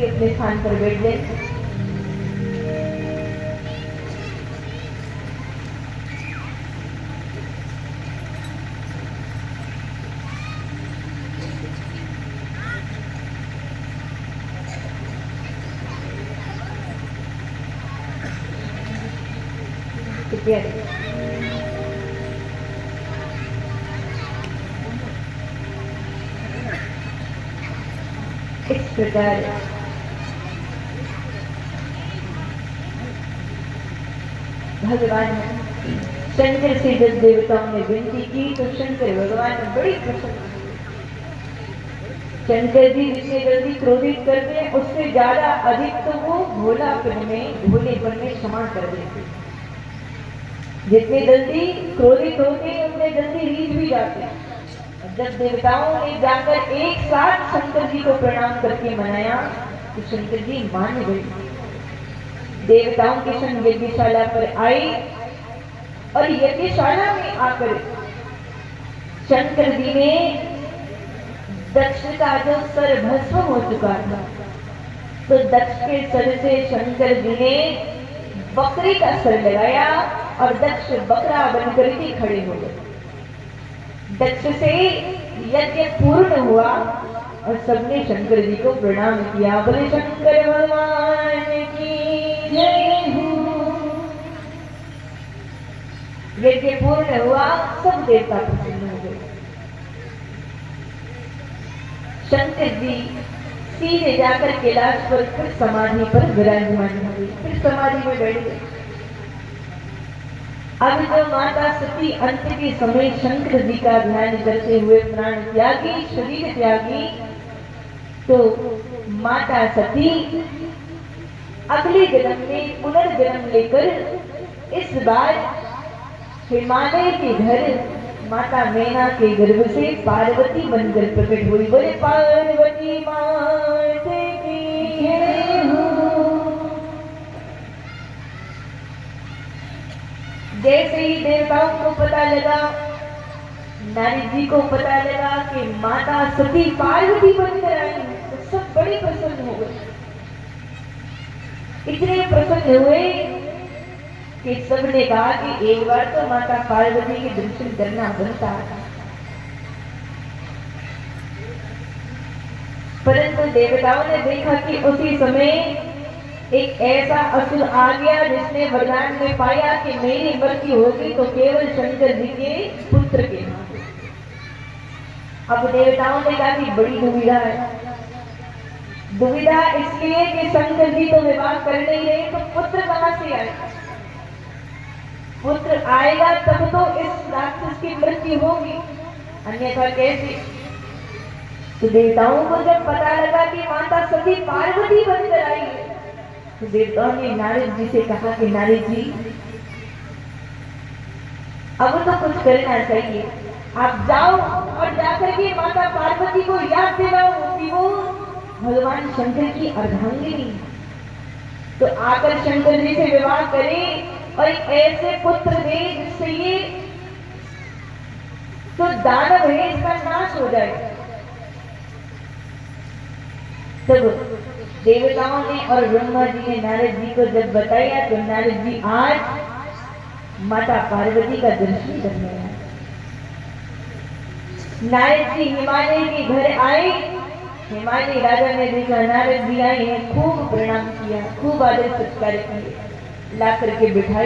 जी अपने स्थान पर बैठ जाए। इस प्रकार भगवान शंकर से जब देवताओं ने विनती की तो शंकर भगवान बड़ी प्रसन्न। शंकर जी जितने जल्दी क्रोधित करते हैं उससे ज्यादा अधिक तो वो भोलेपन में क्षमा कर देते। जितने जल्दी क्रोधित होते हैं उतने जल्दी रीझ भी जाते हैं। जब देवताओं ने जाकर एक साथ शंकर जी को प्रणाम करके मनाया तो शंकर जी मान गए। देवताओं के संग यज्ञशाला पर आई और यज्ञशाला में आकर शंकर जी ने दक्ष का जो सर भस्म हो चुका था तो दक्ष के सर से शंकर जी ने बकरी का सर लगाया और दक्ष बकरा बनकर के खड़े हो गए। दक्ष से यज्ञ पूर्ण हुआ और सबने शंकर जी को प्रणाम किया। बोले शंकर भगवान की जय हो। यज्ञ पूर्ण हुआ, सब देवता प्रसन्न हो गए। शंकर जी सीधे जाकर कैलाश पर फिर समाधि पर विराजमान हो गई, फिर समाधि में बैठ गए। अब जो माता सती अंत के समय शंकर जी का ध्यान करते हुए प्राण त्यागी, शरीर त्यागी, तो माता सती अगले जन्म में पुनर्जन्म लेकर इस बार हिमालय के घर माता मैना के गर्भ से पार्वती बनकर प्रकट हुई। बोले पार्वती माता की जय हो। जैसे ही देवताओं को पता लगा, नारद जी को पता लगा कि माता सती पार्वती बनकर आई, तो सब बड़े प्रसन्न हो गए। इतने प्रसन्न हुए कि सबने कहा कि एक बार तो माता पार्वती के दर्शन करना बनता है। परंतु देवताओं ने देखा कि उसी समय एक ऐसा असुर आ गया जिसने वरदान में पाया कि मेरी मृत्यु होगी तो केवल शंकर जी के पुत्र के हाथ। अब देवताओं ने कहा कि बड़ी दुविधा है। दुविधा इसलिए कि शंकर जी तो विवाह कर नहीं रहे, तो पुत्र कहां से आएगा? पुत्र आएगा तब तो इस राक्षस की मृत्यु होगी, अन्यथा कैसे? तो देवताओं को जब पता लगा कि माता सती पार्वती बनकर आई है, तो देवताओं ने नारद जी से कहा कि नारद जी अब तो कुछ करना चाहिए, आप जाओ और जाकर के माता पार्वती को याद दिलाओ कि वो भगवान शंकर की अर्धांगिनी, तो आकर शंकर जी से विवाह करें और एक ऐसे पुत्र दे जिससे ये तो दानव है इसका नाश हो जाए। तब देवताओं ने और ब्रह्मा जी ने नारद जी को जब बताया तो नारद जी आज माता पार्वती का दर्शन करने आए। नारद जी हिमालय के घर आए। हिमालय राजा ने देखा नारद जी आए हैं, खूब प्रणाम किया, खूब आदर सत्कार किए, ला करके बिठा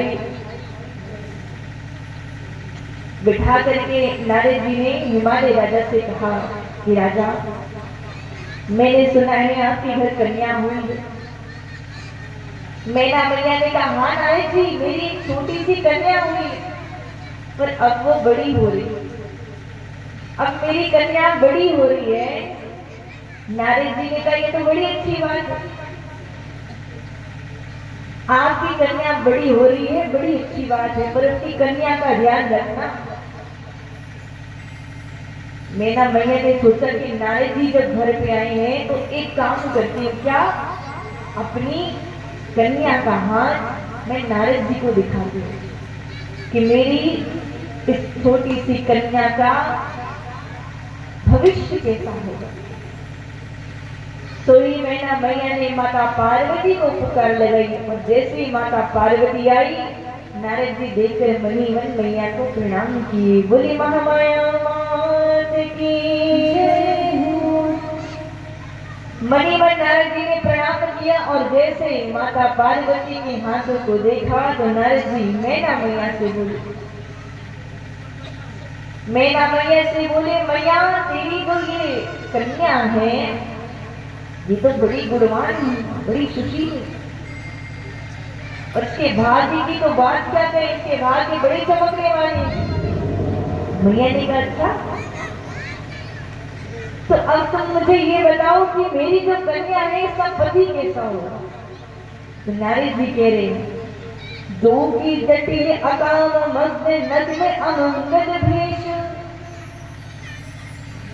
करके नारद जी ने हिमालय राजा से कहा कि राजा, मैंने सुना है आपके घर कन्या हुई। मैना मैया ने कहा हाँ नारद जी, मेरी एक छोटी सी कन्या हुई, पर अब वो बड़ी हो रही है। अब मेरी कन्या बड़ी हो रही है। नारद जी ने कहा ये तो बड़ी अच्छी बात है, आपकी कन्या बड़ी हो रही है, बड़ी अच्छी बात है, पर अपनी कन्या का ध्यान रखना। मैना मैया ने सोचा कि नारद जी जब घर पे आए हैं तो एक काम करती हूँ, क्या अपनी कन्या का हाथ मैं नारद जी को दिखा दूं कि मेरी इस छोटी सी कन्या का भविष्य कैसा होगा। सोई मैना मैया ने माता पार्वती को पुकार लगाई और जैसे ही माता पार्वती आई, नारद जी देखकर मणिवन मैया को प्रणाम किए। बोली महामाया मात की जय हो। मणिवन नारद जी ने प्रणाम किया और जैसे माता पार्वती के हाथों को देखा तो नारद जी मैना मैया से बोले, मैना मैया से बोले, मैया तेरी जो ये कन्या है ये तो बड़ी गुणवान है, बड़ी सुशील है, और इसके भाग्य की तो बात क्या करें, इसके भाग्य बड़े चमकने वाले हैं। मैया ने कहा अच्छा, तो अब तुम मुझे ये बताओ कि मेरी जो कन्या है इसका पति कैसा होगा। तो नारद जी कह रहे हैं, दो की जटिल अकाम मध्य नद में अमंगल भेष।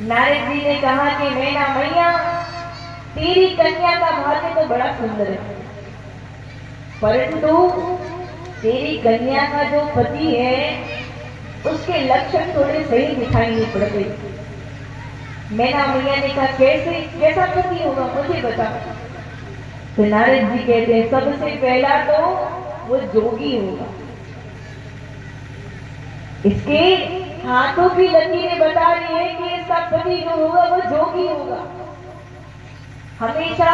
नारद जी ने कहा कि मैना मैया तेरी कन्या का भाग्य तो बड़ा सुंदर है, परंतु तेरी कन्या का जो पति है उसके लक्षण थोड़े सही दिखाई नहीं पड़ते। मैना मैया ने कहा कैसे, कैसा पति होगा मुझे बता। तो नारद जी कहते हैं सबसे पहला तो वो जोगी होगा, इसके हाथों की लकीरें बता रही है कि इसका पति जो होगा वो जोगी होगा, हमेशा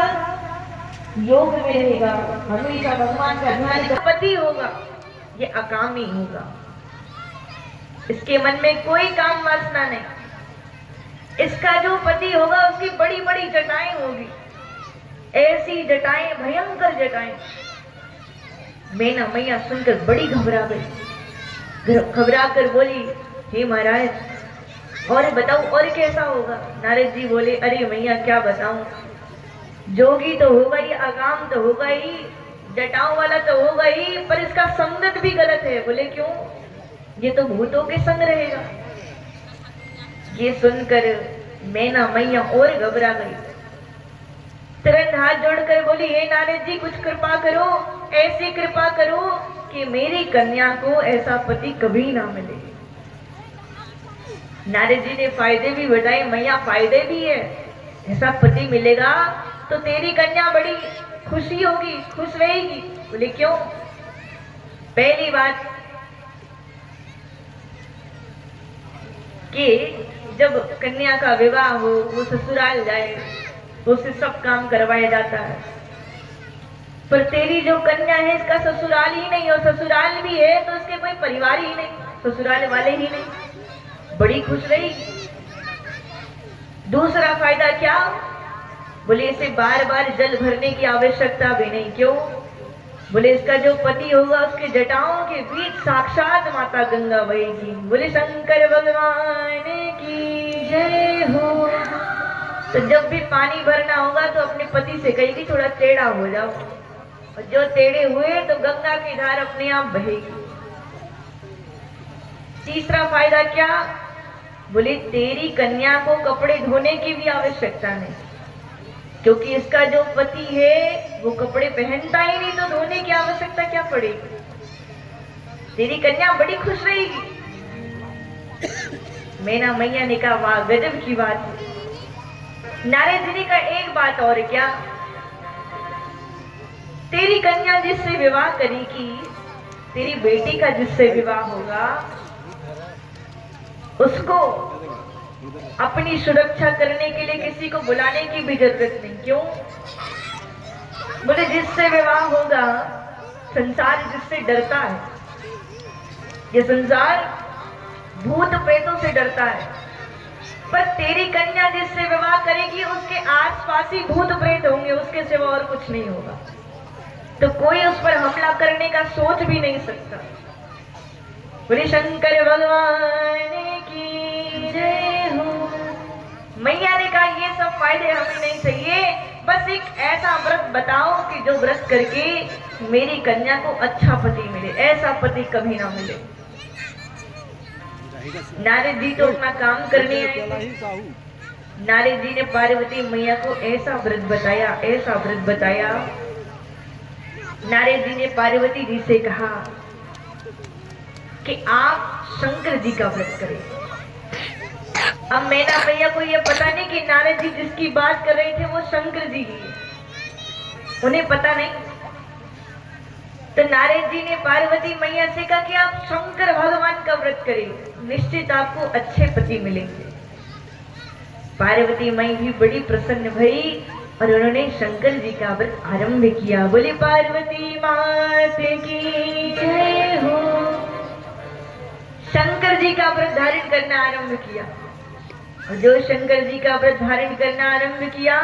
योग में रहेगा, हमेशा भगवान का ध्यान का पति होगा, ये अकामी होगा, इसके मन में कोई काम वासना नहीं। इसका जो पति होगा उसकी बड़ी बड़ी जटाएं होगी, ऐसी जटाएं, भयंकर जटाएं। मैना मैया सुनकर बड़ी घबरा गई, घबरा कर बोली, हे महाराज और बताओ और कैसा होगा। नारद जी बोले, अरे मैया क्या बताऊं, जोगी तो होगा ही, अकाम तो होगा ही, जटाओं वाला तो होगा ही, पर इसका संगत भी गलत है। बोले क्यों, ये तो भूतों के संग रहेगा। ये सुनकर मैना मैया और घबरा गई, तुरंत हाथ जोड़कर बोली, हे नारद जी कुछ कृपा करो, ऐसी कृपा करो कि मेरी कन्या को ऐसा पति कभी ना मिले। नारद जी ने फायदे भी बताए, मैया फायदे भी है, ऐसा पति मिलेगा तो तेरी कन्या बड़ी खुशी होगी, खुश रहेगी। बोले क्यों, पहली बात कि जब कन्या का विवाह हो, वो ससुराल जाए तो उसे सब काम करवाया जाता है, पर तेरी जो कन्या है इसका ससुराल ही नहीं, और ससुराल भी है तो इसके कोई परिवार ही नहीं, ससुराल वाले ही नहीं, बड़ी खुश रहेगी। दूसरा फायदा क्या, बोले इसे बार बार जल भरने की आवश्यकता भी नहीं। क्यों, बोले इसका जो पति होगा उसके जटाओं के बीच साक्षात माता गंगा बहेगी। बोले शंकर भगवान की जय हो। तो जब भी पानी भरना होगा तो अपने पति से कहेगी थोड़ा टेढ़ा हो जाओ, और जो टेढ़े हुए तो गंगा की धार अपने आप बहेगी। तीसरा फायदा क्या, बोले तेरी कन्या को कपड़े धोने की भी आवश्यकता नहीं, क्योंकि इसका जो पति है वो कपड़े पहनता ही नहीं, तो धोने की आवश्यकता क्या पड़ेगी। तेरी कन्या बड़ी खुश रहेगी। मैना मैया ने कहा वाह गजब की बात है। नारद जी ने कहा एक बात और क्या, तेरी कन्या जिससे विवाह करेगी, तेरी बेटी का जिससे विवाह होगा, उसको अपनी सुरक्षा करने के लिए किसी को बुलाने की भी जरूरत नहीं। क्यों, बोले जिससे विवाह होगा, संसार जिससे डरता है, ये संसार भूत प्रेतों से डरता है, पर तेरी कन्या जिससे विवाह करेगी उसके आसपास ही भूत प्रेत होंगे, उसके सिवा और कुछ नहीं होगा, तो कोई उस पर हमला करने का सोच भी नहीं सकता। बोले शंकर भगवान की जय हो। मैया ने कहा ये सब फायदे हमें नहीं चाहिए, बस एक ऐसा व्रत बताओ कि जो व्रत करके मेरी कन्या को अच्छा पति मिले, ऐसा पति कभी ना मिले। नारद जी तो अपना काम करने आए। नारद जी ने पार्वती मैया को ऐसा व्रत बताया, ऐसा व्रत बताया। नारद जी ने पार्वती जी से कहा कि आप शंकर जी का व्रत करें। अब मैना मैया को ये पता नहीं कि नारद नारद जी जिसकी बात कर रहे थे वो शंकर जी की, उन्हें पता नहीं। तो नारद जी ने पार्वती मैया से कहा कि आप शंकर भगवान का व्रत करें, निश्चित आपको अच्छे पति मिलेंगे। पार्वती मैया भी बड़ी प्रसन्न भई और उन्होंने शंकर जी का व्रत आरंभ किया। बोले पार्वती मात की जय हो। शंकर जी का व्रत धारण करना आरंभ किया। और जो शंकर जी का व्रत धारण करना आरंभ किया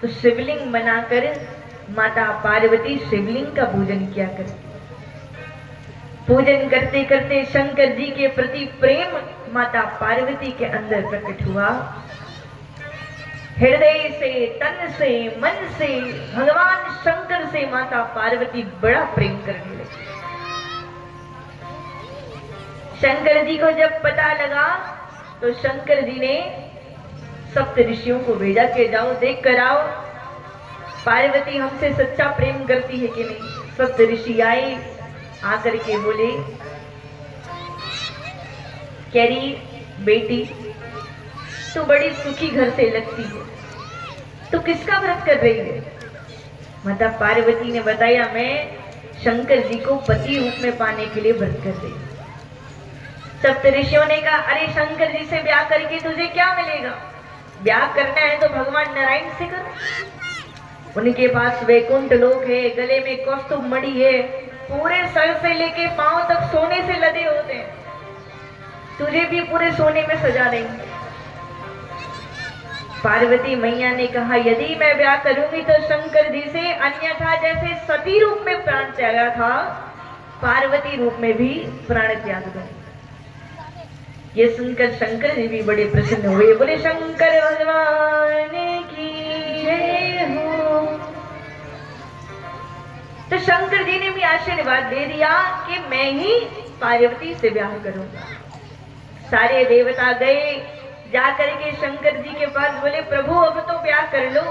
तो शिवलिंग बनाकर माता पार्वती शिवलिंग का पूजन किया करती। पूजन करते करते शंकर जी के प्रति प्रेम माता पार्वती के अंदर प्रकट हुआ। हृदय से, तन से, मन से भगवान शंकर से माता पार्वती बड़ा प्रेम करने लगी। शंकर जी को जब पता लगा तो शंकर जी ने सप्त ऋषियों को भेजा कि जाओ देख कर आओ पार्वती हमसे सच्चा प्रेम करती है कि नहीं। सप्त ऋषि आए, आकर के बोले कैरी बेटी तू बड़ी सुखी घर से लगती है, तू किसका व्रत कर रही है। माता पार्वती ने बताया मैं शंकर जी को पति रूप में पाने के लिए व्रत कर रही हूं। सप्त ऋषियों ने कहा अरे शंकर जी से ब्याह करके तुझे क्या मिलेगा, ब्याह करना है तो भगवान नारायण से करो। उनके पास वैकुंठ लोक है, गले में कौस्तुभ मणि है, पूरे सर से लेके पांव तक सोने से लदे होते हैं, तुझे भी पूरे सोने में सजा देंगे। पार्वती मैया ने कहा यदि मैं ब्याह करूंगी तो शंकर जी से, अन्यथा जैसे सती रूप में प्राण त्यागा था पार्वती रूप में भी प्राण त्याग दूंगी। ये सुनकर शंकर जी भी बड़े प्रसन्न हुए। बोले शंकर भगवान की जय हो। तो शंकर जी ने भी आशीर्वाद दे दिया कि मैं ही पार्वती से ब्याह करूंगा। सारे देवता गए, जाकर के शंकर जी के पास बोले प्रभु अब तो ब्याह कर लो,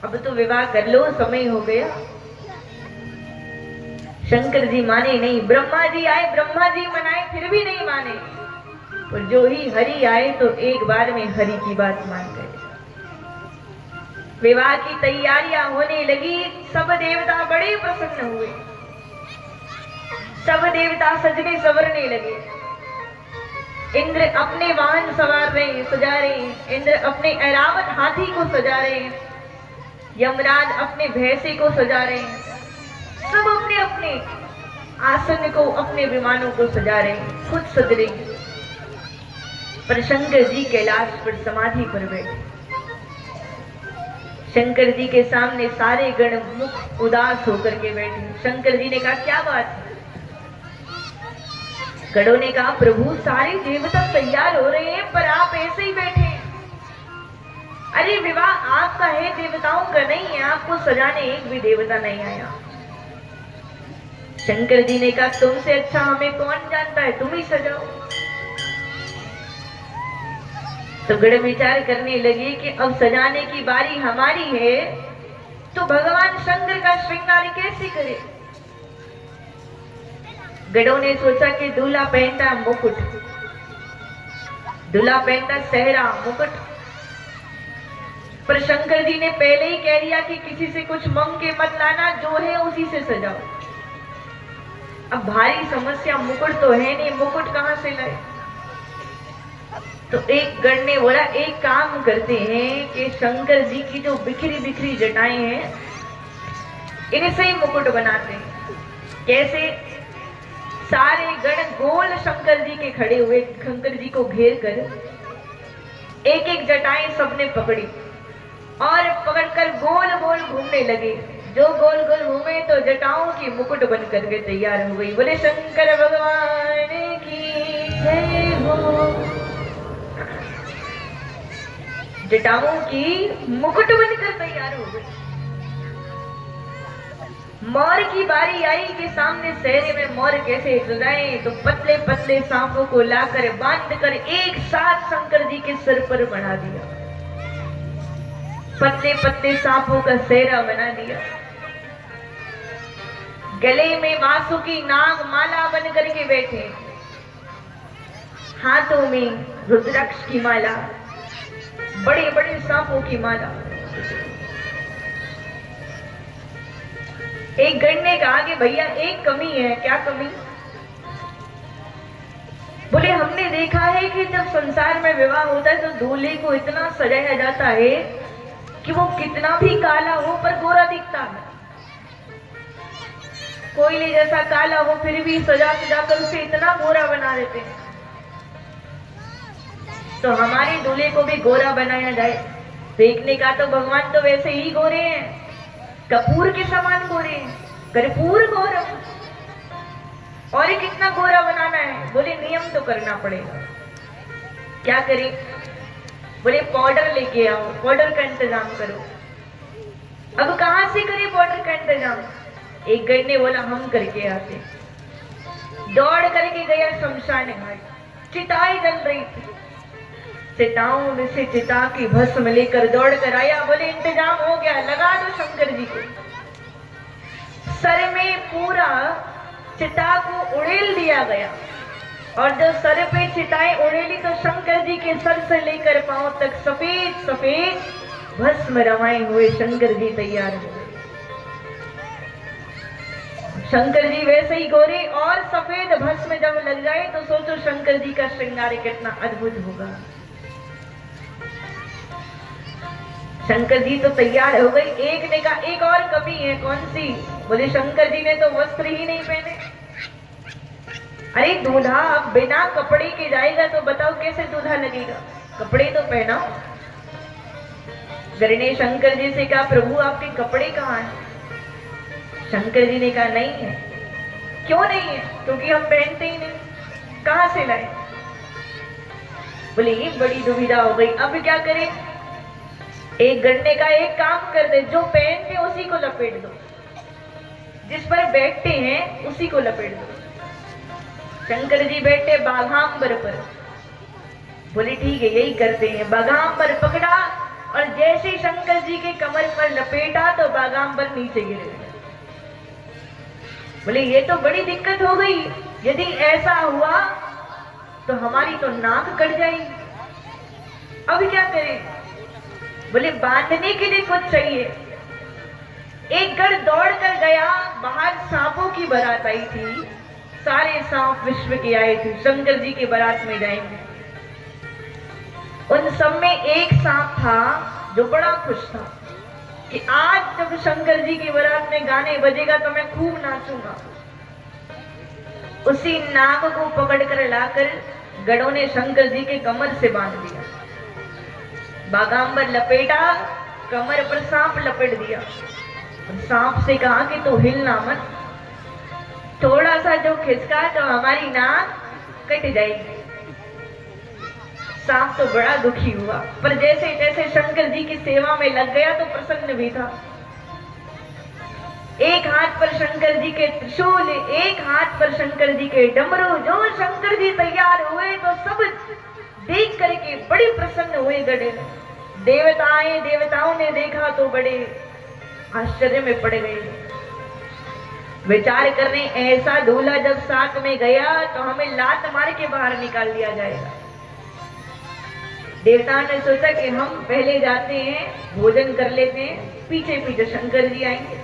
अब तो विवाह कर लो, समय हो गया। शंकर जी माने नहीं। ब्रह्मा जी आए, ब्रह्मा जी मनाए, फिर भी नहीं माने। और जो ही हरि आए तो एक बार में हरि की बात मान गए। विवाह की तैयारियां होने लगी, सब देवता बड़े प्रसन्न हुए, सब देवता सजने संवरने लगे। इंद्र अपने वाहन सवार रहे हैं, सजा रहे हैं, इंद्र अपने ऐरावत हाथी को सजा रहे हैं, यमराज अपने भैंसे को सजा रहे हैं, सब अपने अपने आसन को, अपने विमानों को सजा रहे हैं, खुद सज रहे हैं। पर शंकर जी कैलाश पर समाधि पर बैठे। शंकर जी के सामने सारे गण मुख उदास होकर के बैठे। शंकर जी ने कहा क्या बात है। गणों ने कहा प्रभु सारे देवता तैयार हो रहे हैं पर आप ऐसे ही बैठे हैं। अरे विवाह आपका है, देवताओं का नहीं है, आपको सजाने एक भी देवता नहीं आया। शंकर जी ने कहा तुमसे अच्छा हमें कौन जानता है, तुम ही सजाओ। तो गण विचार करने लगे कि अब सजाने की बारी हमारी है तो भगवान शंकर का श्रृंगार कैसे करे। गणों ने सोचा कि दूल्हा पहनता मुकुट, दूल्हा पहनता सेहरा मुकुट, पर शंकर जी ने पहले ही कह दिया कि किसी से कुछ मांग के मत लाना, जो है उसी से सजाओ। अब भारी समस्या, मुकुट तो है नहीं, मुकुट कहां से लाए। तो एक गण ने बोला एक काम करते हैं कि शंकर जी की जो बिखरी बिखरी जटाएं हैं इनसे ही मुकुट बनाते हैं। कैसे। सारे गण गोल शंकर जी के खड़े हुए, शंकर जी को घेर कर एक एक जटाएं सबने पकड़ी और पकड़कर गोल गोल घूमने लगे। जो गोल गोल घूमे तो जटाओं की मुकुट बन करके तैयार हो गई। बोले शंकर भगवान की जय हो। जटाओं की मुकुट बनकर तैयार हो गई। मोर की बारी आई कि सामने सहरे में मोर कैसे सजाए, तो पतले पतले सांपों को लाकर बांधकर एक साथ शंकर जी के सिर पर बना दिया। पतले पतले सांपों का सेहरा बना दिया। गले में वासुकी नाग माला बन करके बैठे, हाथों में रुद्राक्ष की माला, बड़े बड़े सांपों की माला। एक गण ने कहा कि भैया एक कमी है। क्या कमी? बोले हमने देखा है कि जब संसार में विवाह होता है तो दूल्हे को इतना सजाया जाता है कि वो कितना भी काला हो पर गोरा दिखता है। कोयले जैसा काला हो फिर भी सजा सजा कर उसे इतना गोरा बना देते हैं। तो हमारे दूल्हे को भी गोरा बनाया जाए। देखने का तो भगवान तो वैसे ही गोरे हैं, कपूर के समान गोरे हैं, कर्पूर गोरा। और कितना गोरा बनाना है? बोले नियम तो करना पड़ेगा। क्या करें? बोले पाउडर लेके आओ, पाउडर का इंतजाम करो। अब कहां से करें पाउडर का इंतजाम? एक गण ने बोला हम करके आते। दौड़ करके गया शमशान घाट, चिताएं जल रही थी। चिताओं में से चिता की भस्म लेकर दौड़ कर आया। बोले इंतजाम हो गया, लगा दो शंकर जी को। सर में पूरा चिता को उड़ेल दिया गया और जब सर पे चिताएं उड़ेली तो शंकर जी के सर से लेकर पांव तक सफेद सफेद भस्म रमाए हुए शंकर जी तैयार हो गए। शंकर जी वैसे ही गोरे और सफेद भस्म जब लग जाए तो सोचो शंकर जी का श्रृंगार कितना अद्भुत होगा। शंकर जी तो तैयार हो गई। एक ने कहा एक और कमी है। कौन सी? बोले शंकर जी ने तो वस्त्र ही नहीं पहने। अरे दूल्हा अब बिना कपड़े के जाएगा तो बताओ कैसे दूल्हा लगेगा? कपड़े तो पहनाओ। गण ने शंकर जी से कहा प्रभु आपके कपड़े कहाँ हैं? शंकर जी ने कहा नहीं है। क्यों नहीं है? क्योंकि हम पहनते ही नहीं। कहां से लाए? बोले ये बड़ी दुविधा हो गई, अब क्या करें? एक गण ने कहा एक काम कर दे, जो पहनते उसी को लपेट दो, जिस पर बैठते हैं उसी को लपेट दो। शंकर जी बैठे बाघांबर पर। बोले ठीक है यही करते हैं। बाघांबर पकड़ा और जैसे शंकर जी के कमर पर लपेटा तो बाघांबर नीचे गिर गया। बोले ये तो बड़ी दिक्कत हो गई, यदि ऐसा हुआ तो हमारी तो नाक कट जाएगी। अब क्या करें? बोले बांधने के लिए कुछ चाहिए। एक गण दौड़ कर गया, बाहर सांपों की बारात आई थी। सारे सांप विश्व के आए थे, शंकर जी की बारात में जाएंगे। उन सब में एक सांप था जो बड़ा खुश था कि आज जब शंकर जी की बारात में गाने बजेगा तो मैं खूब नाचूंगा। उसी नाग को पकड़कर लाकर गणों ने शंकर जी के कमर से बांध दिया। बागांबर लपेटा, कमर पर सांप लपेट दिया। सांप से कहा कि तू हिलना मत, थोड़ा सा जो खिसका तो हमारी नाक कट जाएगी। सांप तो बड़ा दुखी हुआ, पर जैसे जैसे शंकर जी की सेवा में लग गया तो प्रसन्न भी था। एक हाथ पर शंकर जी के त्रिशूल, एक हाथ पर शंकर जी के डमरू। जो शंकर जी तैयार हुए तो सब देख करके बड़े प्रसन्न हुए। गड़े देवताओं ने देखा तो बड़े आश्चर्य में पड़ गए। विचार करने ऐसा दूल्हा जब साथ में गया तो हमें लात मार के बाहर निकाल दिया जाएगा। देवताओं ने सोचा कि हम पहले जाते हैं, भोजन कर लेते हैं, पीछे पीछे शंकर जी आएंगे।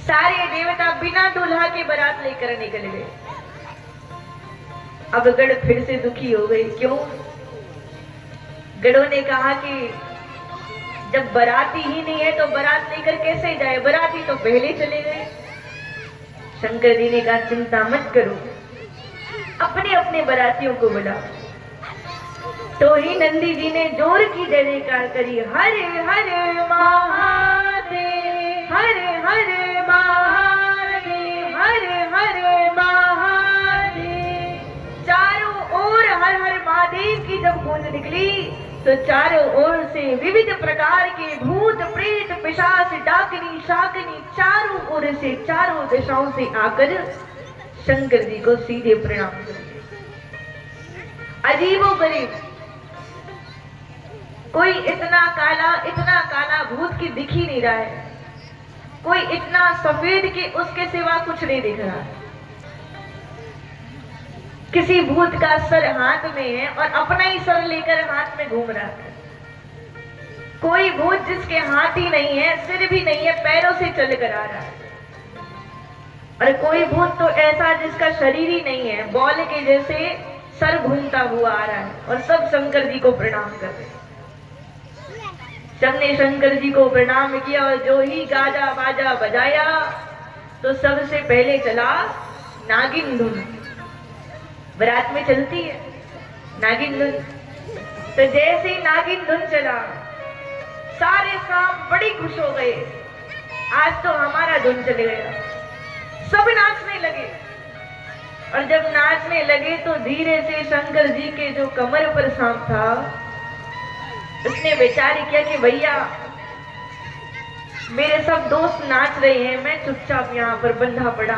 सारे देवता बिना दूल्हा के बारात लेकर निकल गए। अब गण फिर से दुखी हो गई। क्यों? गणों ने कहा कि जब बाराती ही नहीं है तो बारात लेकर कैसे जाए? बाराती तो पहले चले गए। शंकर जी ने कहा चिंता मत करो, अपने अपने बारातियों को बुलाओ। तो ही नंदी जी ने जोर की जय जयकार करी। हरे हरे महादेव, हरे हरे महादेव, हरे हरे महादेव। चारों ओर हर हर महादेव की जब गूंज निकली तो चारों ओर से विविध प्रकार के भूत प्रेत पिशाच डाकनी शाकनी चारों ओर से चारों दिशाओं से आकर शंकर जी को सीधे प्रणाम करते। अजीबो गरीब, कोई इतना काला भूत की दिख ही नहीं रहा है। कोई इतना सफेद कि उसके सिवा कुछ नहीं दिख रहा। किसी भूत का सर हाथ में है और अपना ही सर लेकर हाथ में घूम रहा है। कोई भूत जिसके हाथ ही नहीं है, सिर भी नहीं है, पैरों से चल कर आ रहा है। और कोई भूत तो ऐसा जिसका शरीर ही नहीं है, बॉल के जैसे सर घूमता हुआ आ रहा है। और सब शंकर जी को प्रणाम कर रहे हैं। सबने शंकर जी को प्रणाम किया और जो ही गाजा बाजा बजाया तो सबसे पहले चला नागिन धुन। बारात में चलती है नागिन धुन। तो जैसे ही नागिन धुन चला, सारे सांप बड़ी खुश हो गए, आज तो हमारा धुन चले गया। सब नाचने लगे। और जब नाचने लगे तो धीरे से शंकर जी के जो कमर पर सांप था, उसने विचार किया कि भैया मेरे सब दोस्त नाच रहे हैं, मैं चुपचाप यहाँ पर बंधा पड़ा।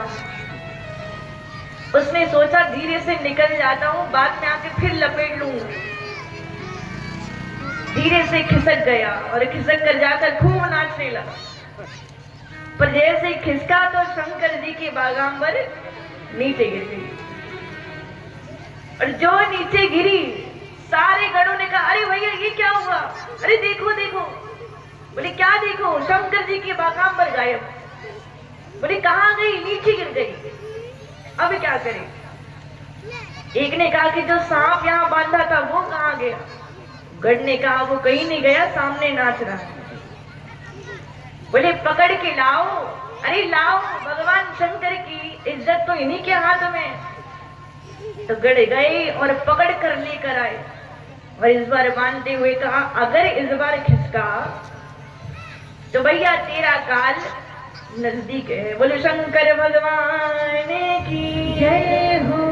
उसने सोचा धीरे से निकल जाता हूँ, बाद में आके फिर लपेट लूंगा। धीरे से खिसक गया और खिसक कर जाकर खूब नाचने लगा। पर जैसे खिसका तो शंकर जी की बागांबर नीचे गिर गई। और जो नीचे गिरी, सारे गणों ने कहा, अरे भैया ये क्या हुआ? अरे देखो देखो। बोले क्या देखो? शंकर जी की बागांबर गायब। बोले कहाँ गई? नीचे गिर गई। अब क्या करें? एक ने कहा कि जो सांप यहाँ बांधा था वो कहाँ गया? गढ़ ने कहा वो कहीं नहीं गया, सामने नाच रहा है। बोले पकड़ के लाओ। अरे लाओ, भगवान शंकर की इज्जत तो इन्हीं के हाथ में। तो गढ़ गए और पकड़ कर लेकर आए और इस बार बांधते हुए कहा, अगर इस बार खिसका तो भैया तेरा काल नजदीक है। बोले शंकर भगवान की जय हो।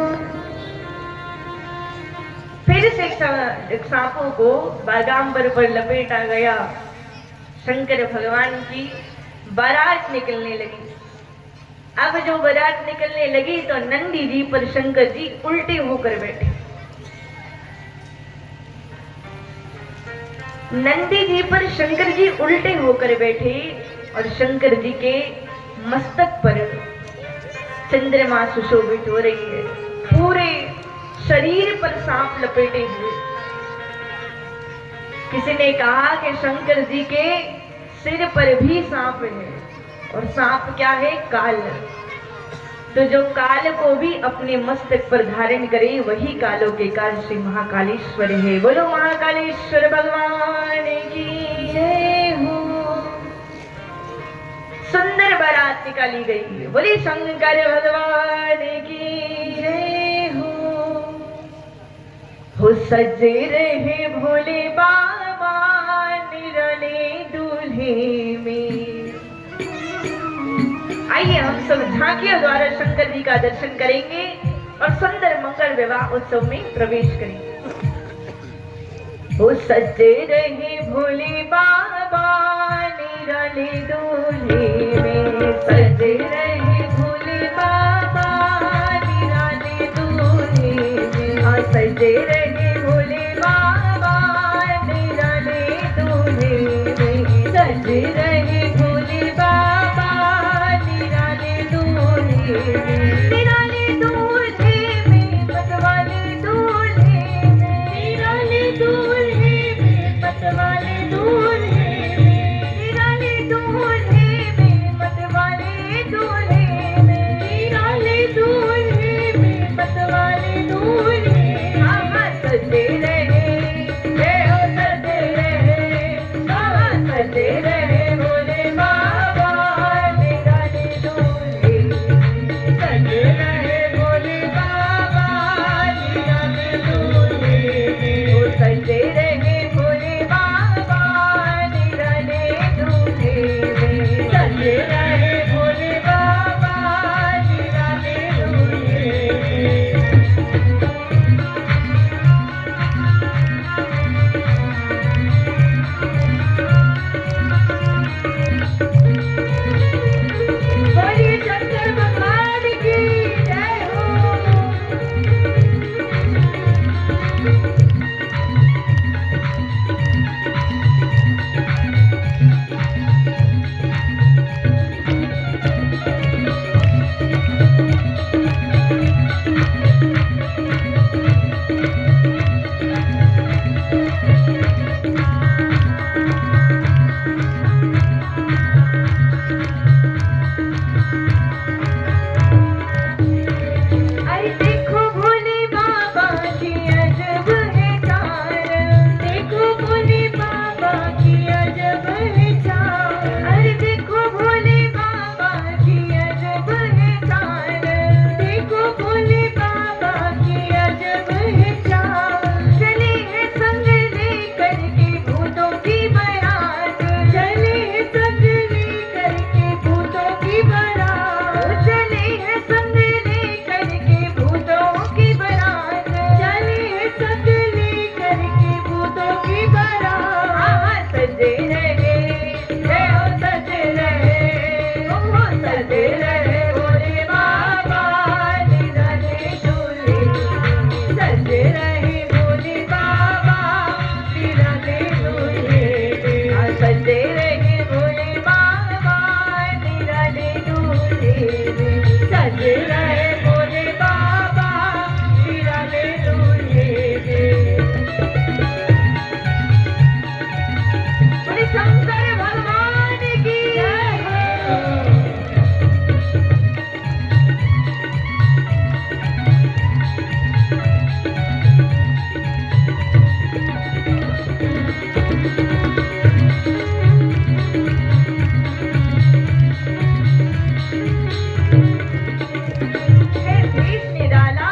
फिर से सांपों को बागांबर पर लपेटा गया। शंकर भगवान की बारात निकलने लगी। अब जो बारात निकलने लगी तो नंदी जी पर शंकर जी उल्टे होकर बैठे। नंदी जी पर शंकर जी उल्टे होकर बैठे और शंकर जी के मस्तक पर चंद्रमा सुशोभित हो रही है। पूरे शरीर पर सांप लपेटे हुए। किसी ने कहा कि शंकर जी के सिर पर भी सांप है। और सांप क्या है? काल। तो जो काल को भी अपने मस्तक पर धारण करे वही कालों के काल श्री महाकालेश्वर है। बोलो महाकालेश्वर भगवान की जय हो। सुंदर बारात निकाली गई। बोले शंकर भगवान की जय हो सजे रहे भोले बाबा निराले दूल्हे में। आइए हम सब झांकियों द्वारा शंकर जी का दर्शन करेंगे और सुंदर मंगल विवाह उत्सव में प्रवेश करेंगे। हो सजे रहे भोले बाबा निराले दूल्हे में। सजे रहे भोले बाबा निराले दूल्हे में। सजे रहे भोले बाबा निराले दूल्हे में। सजे रहे भोले बाबा निराले दूल्हे में। निराले दूल्हे में मतवाले दूल्हे में। निराले दूल्हे में मतवाले दूल्हे सजे रहे, जय हो सजे रहे, हो सजे रहे भोले बाबा निराले दूल्हे, सजे रहे भोले बाबा निराले दूल्हे, सजे रहे भोले बाबा निराले दूल्हे, सजे रहे भोले बाबा निराले दूल्हे। बोले शंकर भगवान की जय हो। है भेष निराला,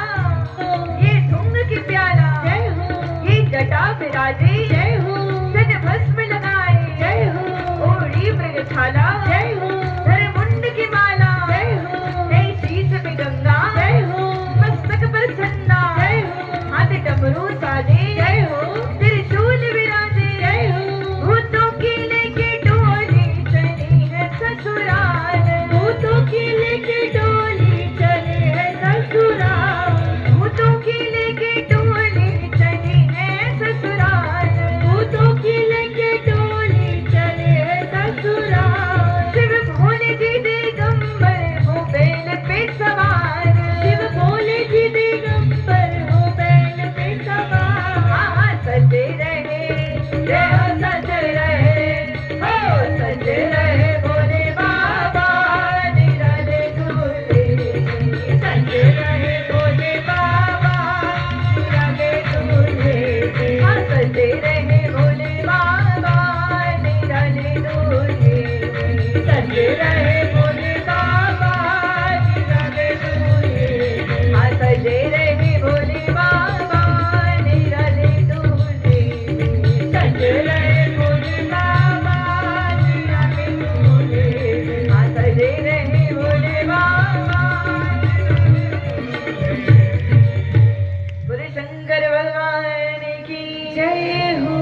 ये धुंध की प्याला, जय हो, ये जटा विराजे, जय हो, तन भस्म लगाए, जय हो, ओढ़ी मृगछाला, जय हो, धर मुंड की माला, जय हो, नई शीश पे गंगा, जय हो, मस्तक पर चंदा, जय हो, हाथ डमरू साजे, जय हो, त्रिशूल विराजे, जय हो, भूतों की लेके डोली चली है ससुराल, भूतों की लेके डोली चली है ससुराल, भूतों की लेके डोली चली है ससुराल, भूतों की लेके डोली चली है ससुराल। शिव भोले जी दिगंबर हो बैल पे सवार, शिव भोले जी दिगंबर हो बैल पे सवार, सजे रहे, जय हो सजे रहे, हो सजे रहे भोले बाबा निराले दूल्हे, सजे रहे भोले बाबा निराले दूल्हे, सजे रहे भोले बाबा निराले दूल्हे, सजे रहे भोले बाबा निराले दूल्हे, सजे रहे भोले बाबा निराले दूल्हे, सजे रहे भोले बाबा निराले दूल्हे, सजे रहे भोले बाबा। बोले शंकर भगवान की जय हो।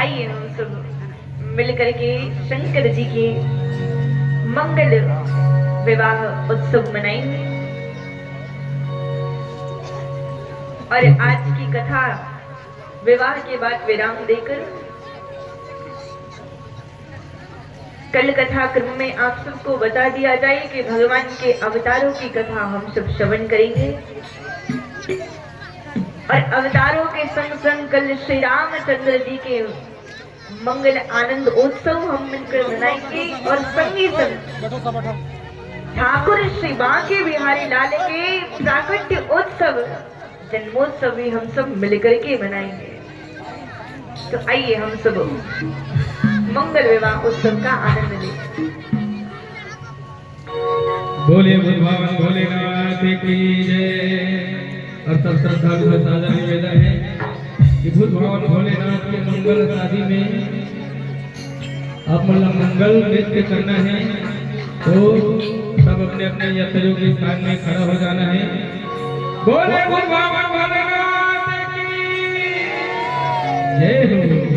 आइए हम सब मिलकर के शंकर जी के मंगल विवाह उत्सव मनाएंगे। और आज की कथा विवाह के बाद विराम देकर कल कथा क्रम में आप सबको बता दिया जाए कि भगवान के अवतारों की कथा हम सब श्रवण करेंगे। और अवतारों के संग संग कल श्री रामचंद्र जी के मंगल आनंद उत्सव हम मिलकर मनाएंगे। और संगी संग ठाकुर श्री बांके बिहारी लाल के प्राकट्य उत्सव जन्मोत्सव भी हम सब मिलकर के मनाएंगे। तो आइए हम सब मंगल विवाह उत्सव का आनंद लें। बोले भगवान भोलेनाथ की जय। और सब श्रद्धालु का सादर निवेदन है कि भूत भगवान भोलेनाथ के मंगल शादी में आप मंगल नृत्य करना है तो सब अपने अपने यथायोग्य स्थान में खड़ा हो जाना है। बोले भगवान भोलेनाथ की जय हो।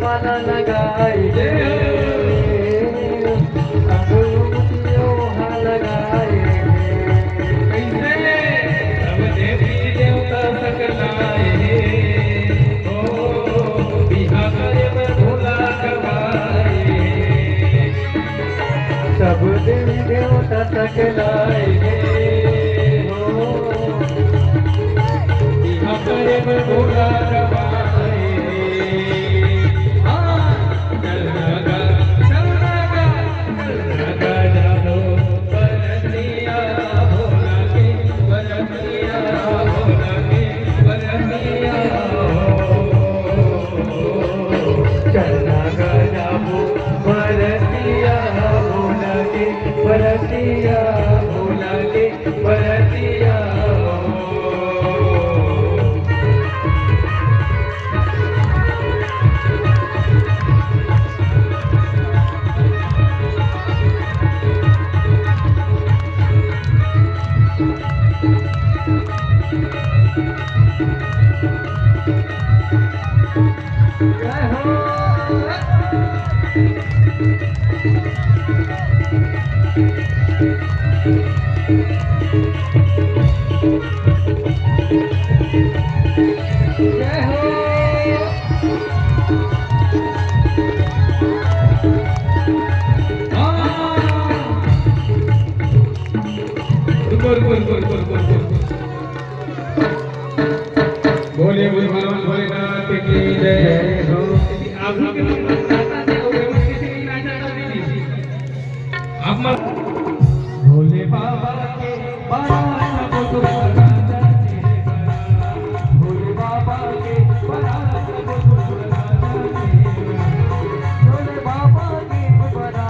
माला लगाए लगाए सब देवी देवता सकलाए बिहा करे भोला करवाए सब देवी देवता सकलाए बिहा करे भोला करवाए बरतिया भोला के बरतिया बोले भगवान भोलेनाथ की जय हो। भोले बाबा के भोले बाबा के भोले बाबा के बड़ा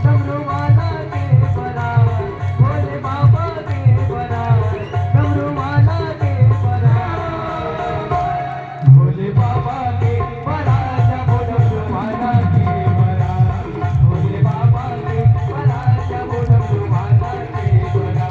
डमरू वाला के बड़ा भोले बाबा के बड़ा डमरू वाला के बड़ा भोले बाबा के बड़ा डमरू वाला के बड़ा भोले बाबा के बड़ा डमरू वाला के बड़ा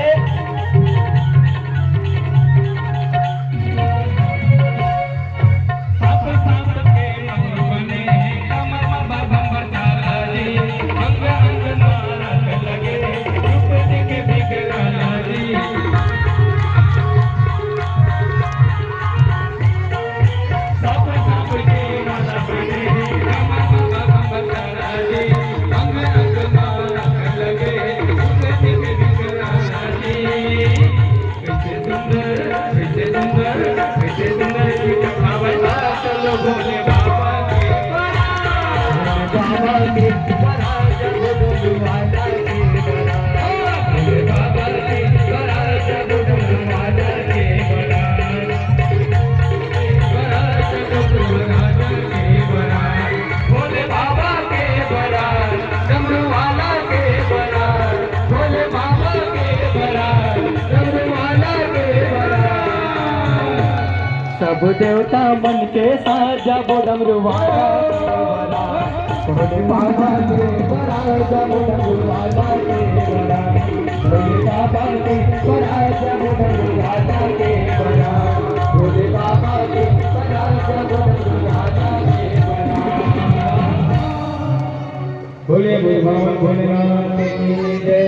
ए डमरुवाला के बड़ा सब देवता मन के साथ जब डमरुवाला भोले बाबा के बड़ा जब डमरुवाला के बड़ा भोले बाबा के बड़ा जब डमरुवाला के बड़ा भोले बाबा के बड़ा जब डमरुवाला के बड़ा। बोले भगवान भोलेनाथ की जय।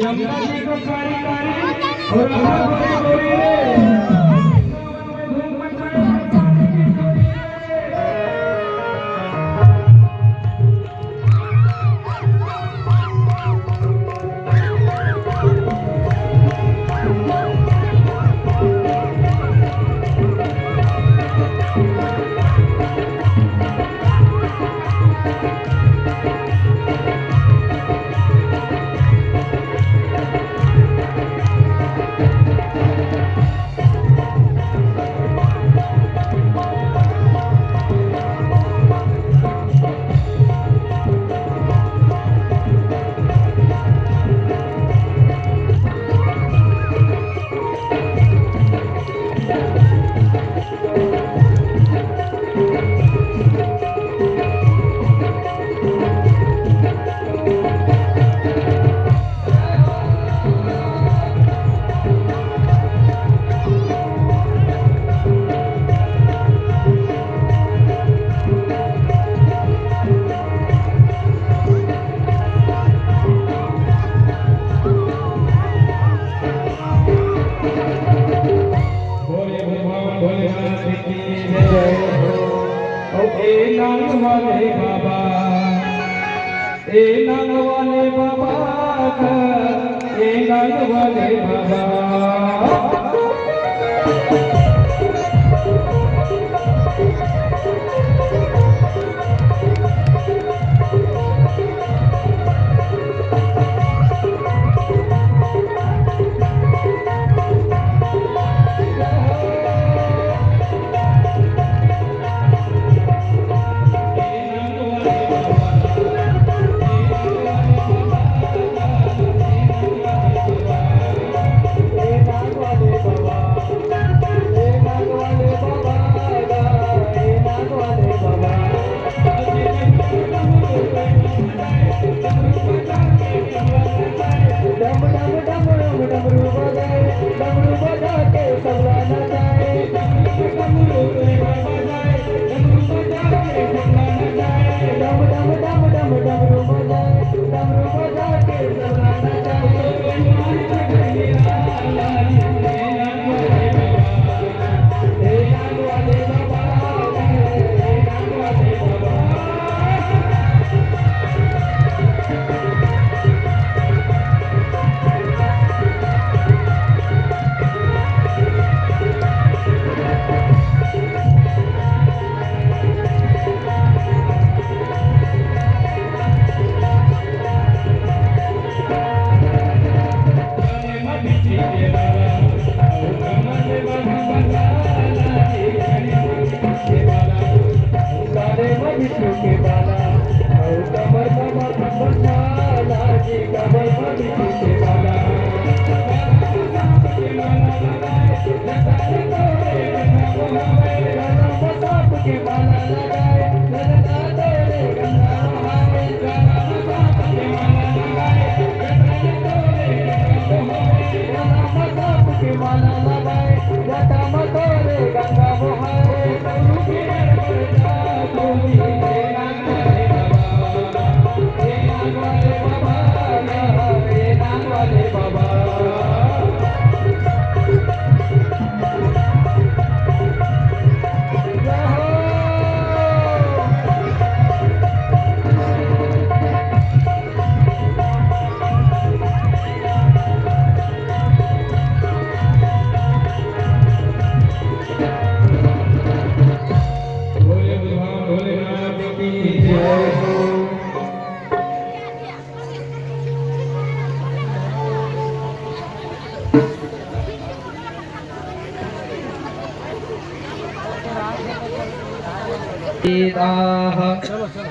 यमुना जी को कारी कारी और राधा गोरी गोरी रे धूम मचाए साथी की जोड़ी वाले बाबा ए नंग वाले बाबा ए नंग वाले बाबा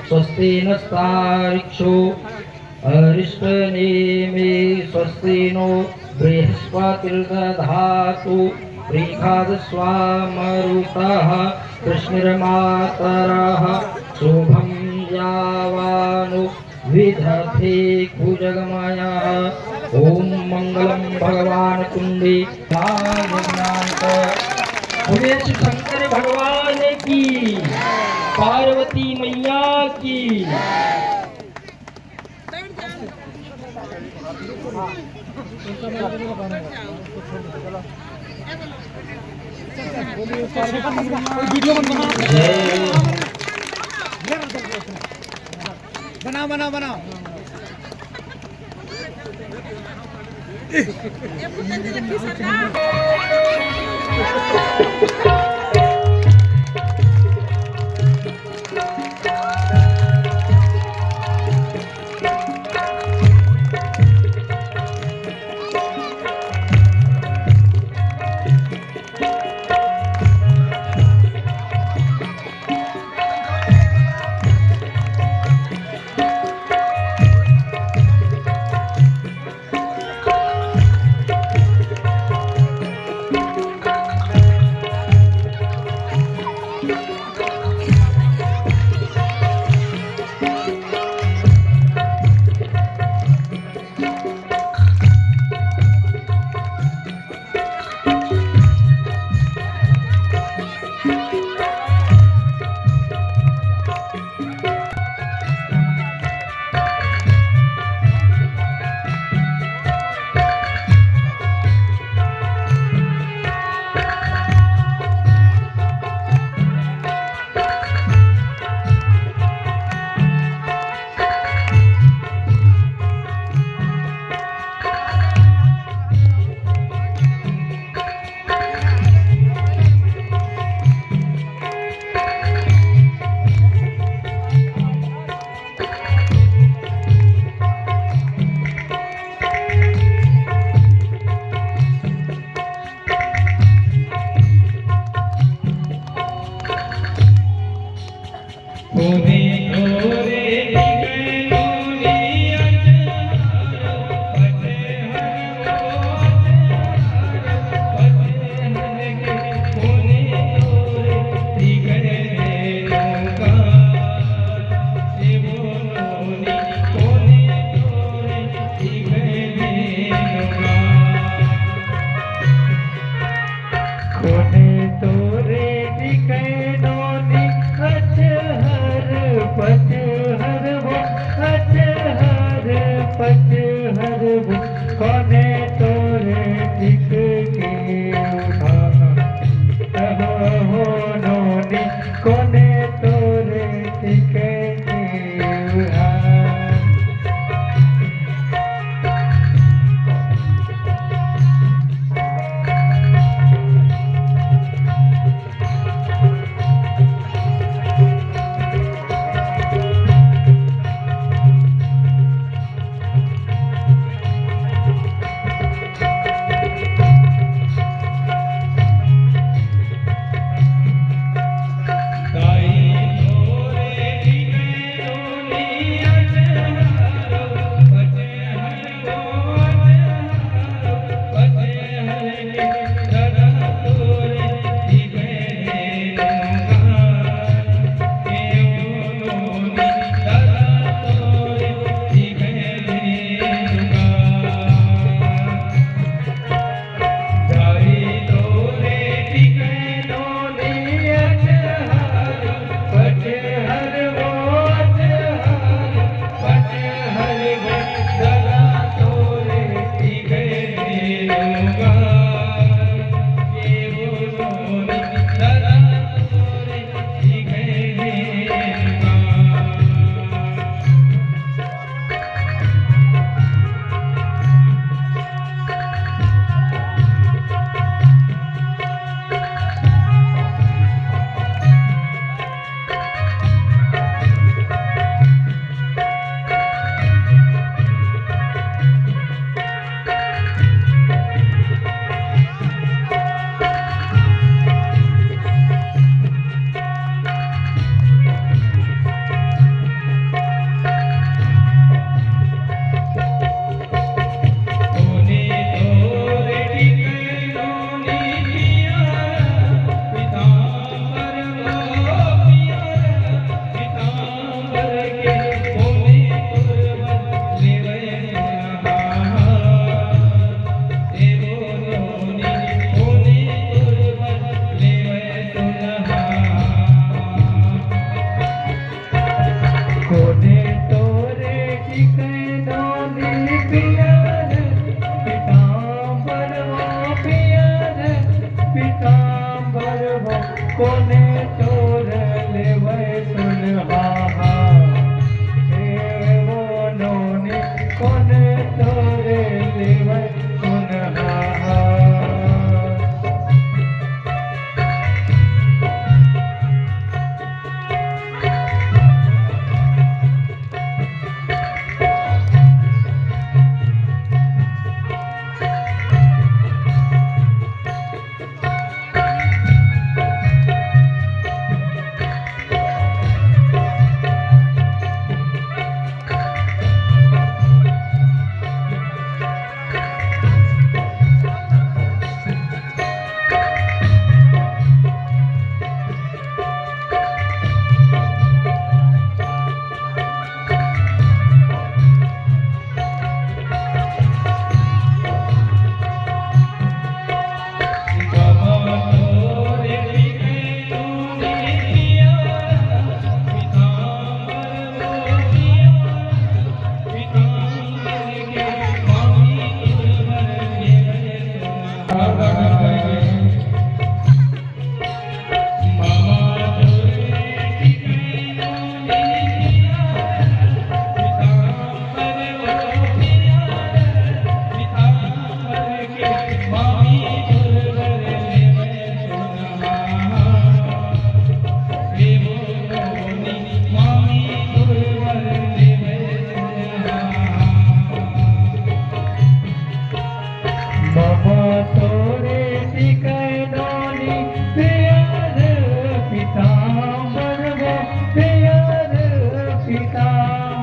स्वस्ति नस्तारिक्षो अरिष्टनेमि स्वस्ति नो बृहस्पतिर्दधातु प्रीखादस्वामरुतः कृष्णिर्मातरः शुभं यावानो विदधे कुजगमयः ओम मंगलम भगवान कुंडी भुवेश शंकर भगवान की पार्वती मैया की बनाओ बनाओ बनाओ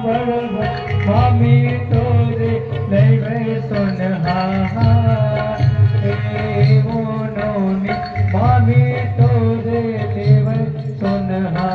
मामी तोरे लेवे सोनहा मोनोनी मामी तोरे लेवे सोनहा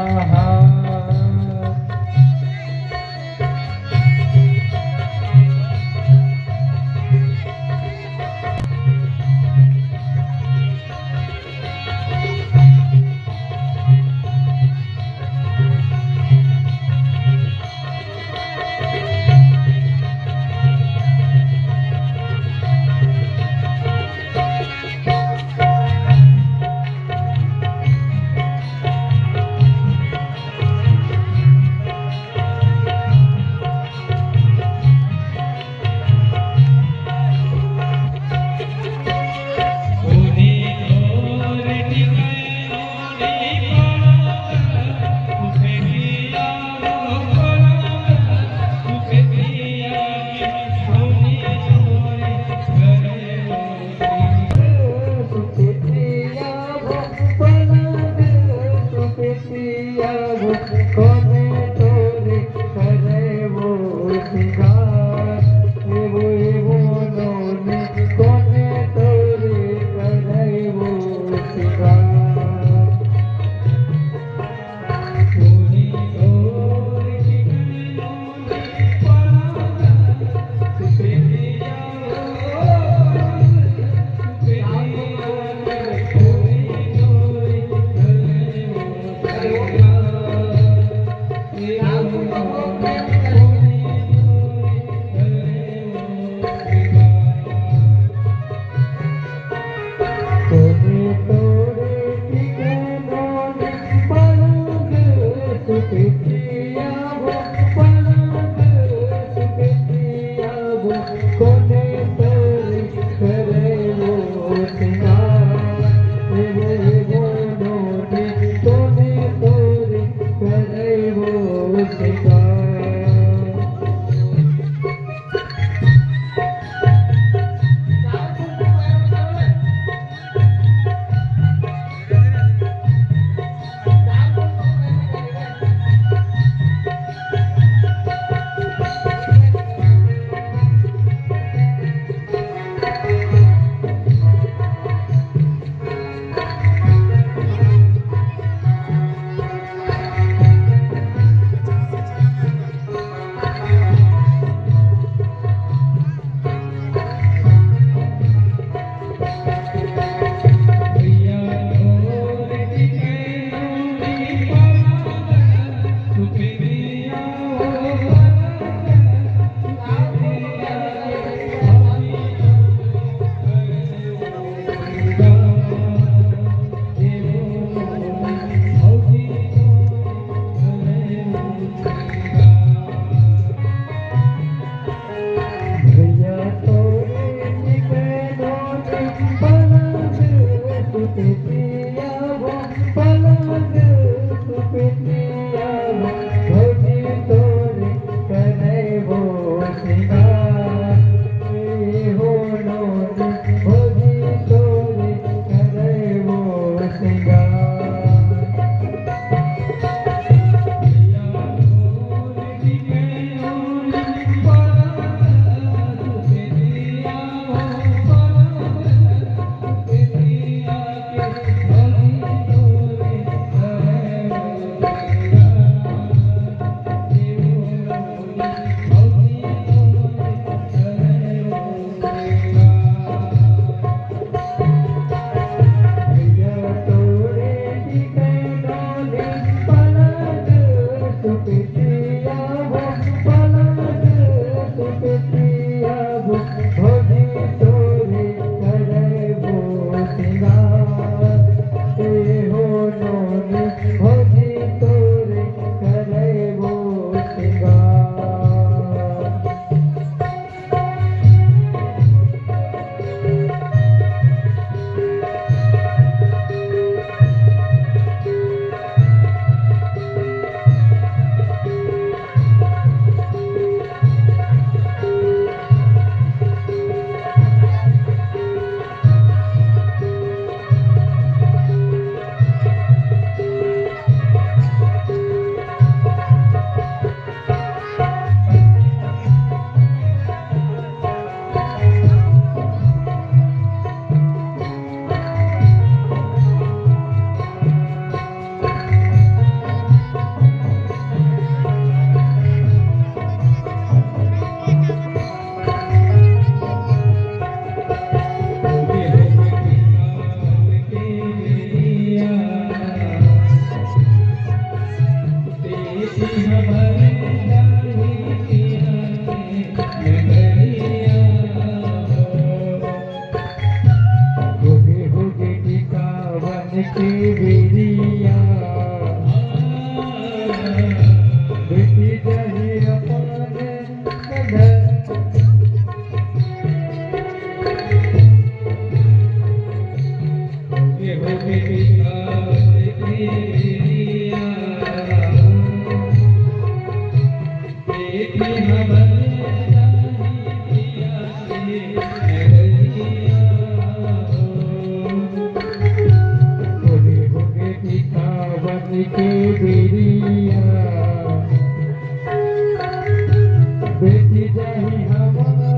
बेटी जाही हमारा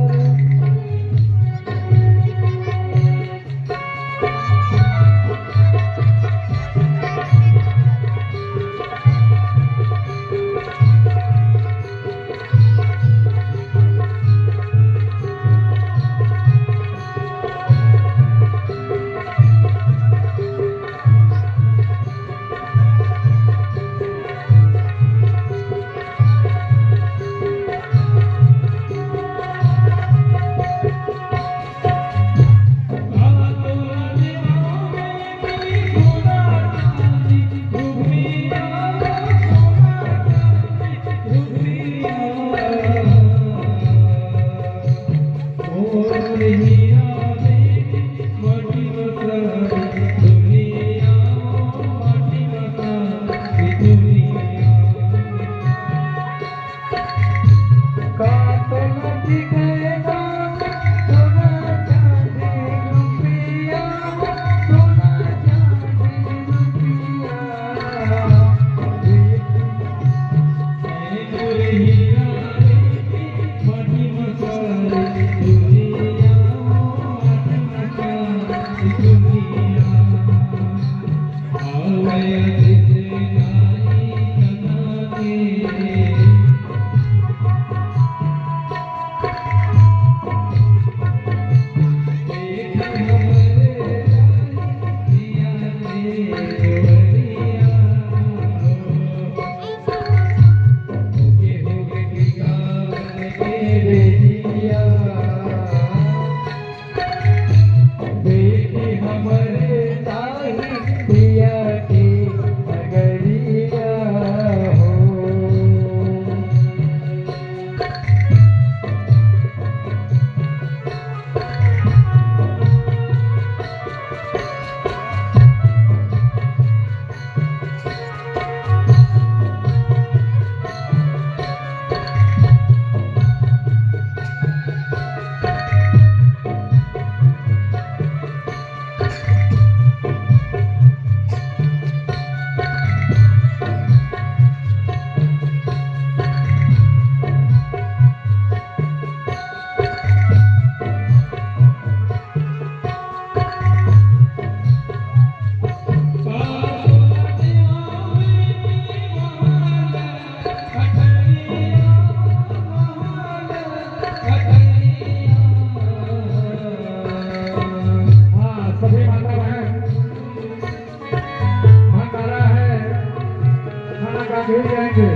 ही जाएंगे,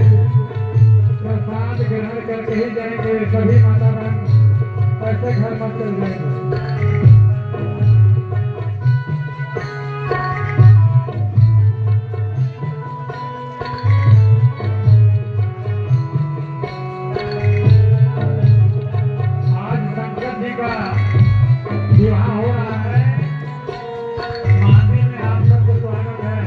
प्रसाद ग्रहण करके ही जाएंगे। सभी माता बहन ऐसे घर मत चल जाएंगे। आज शंकर जी का विवाह हो रहा है, मंदिर में आप सबको स्वागत है।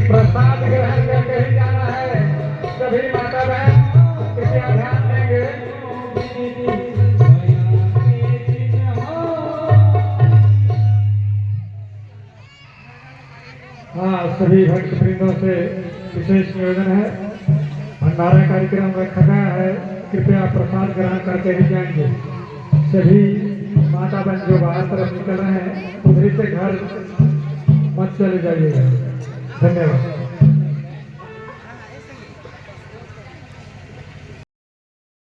प्रसाद ग्रहण करके ही जाना है। सभी माता बहन कृपया ध्यान देंगे। हाँ, सभी भक्त वृंदों से विशेष निवेदन है, भंडारा कार्यक्रम रखा गया है, कृपया प्रसाद ग्रहण करके ही जाएंगे। सभी माता बहन जो बाहर तरफ निकल रहे हैं उधरी से घर मत चले जाइएगा। धन्यवाद।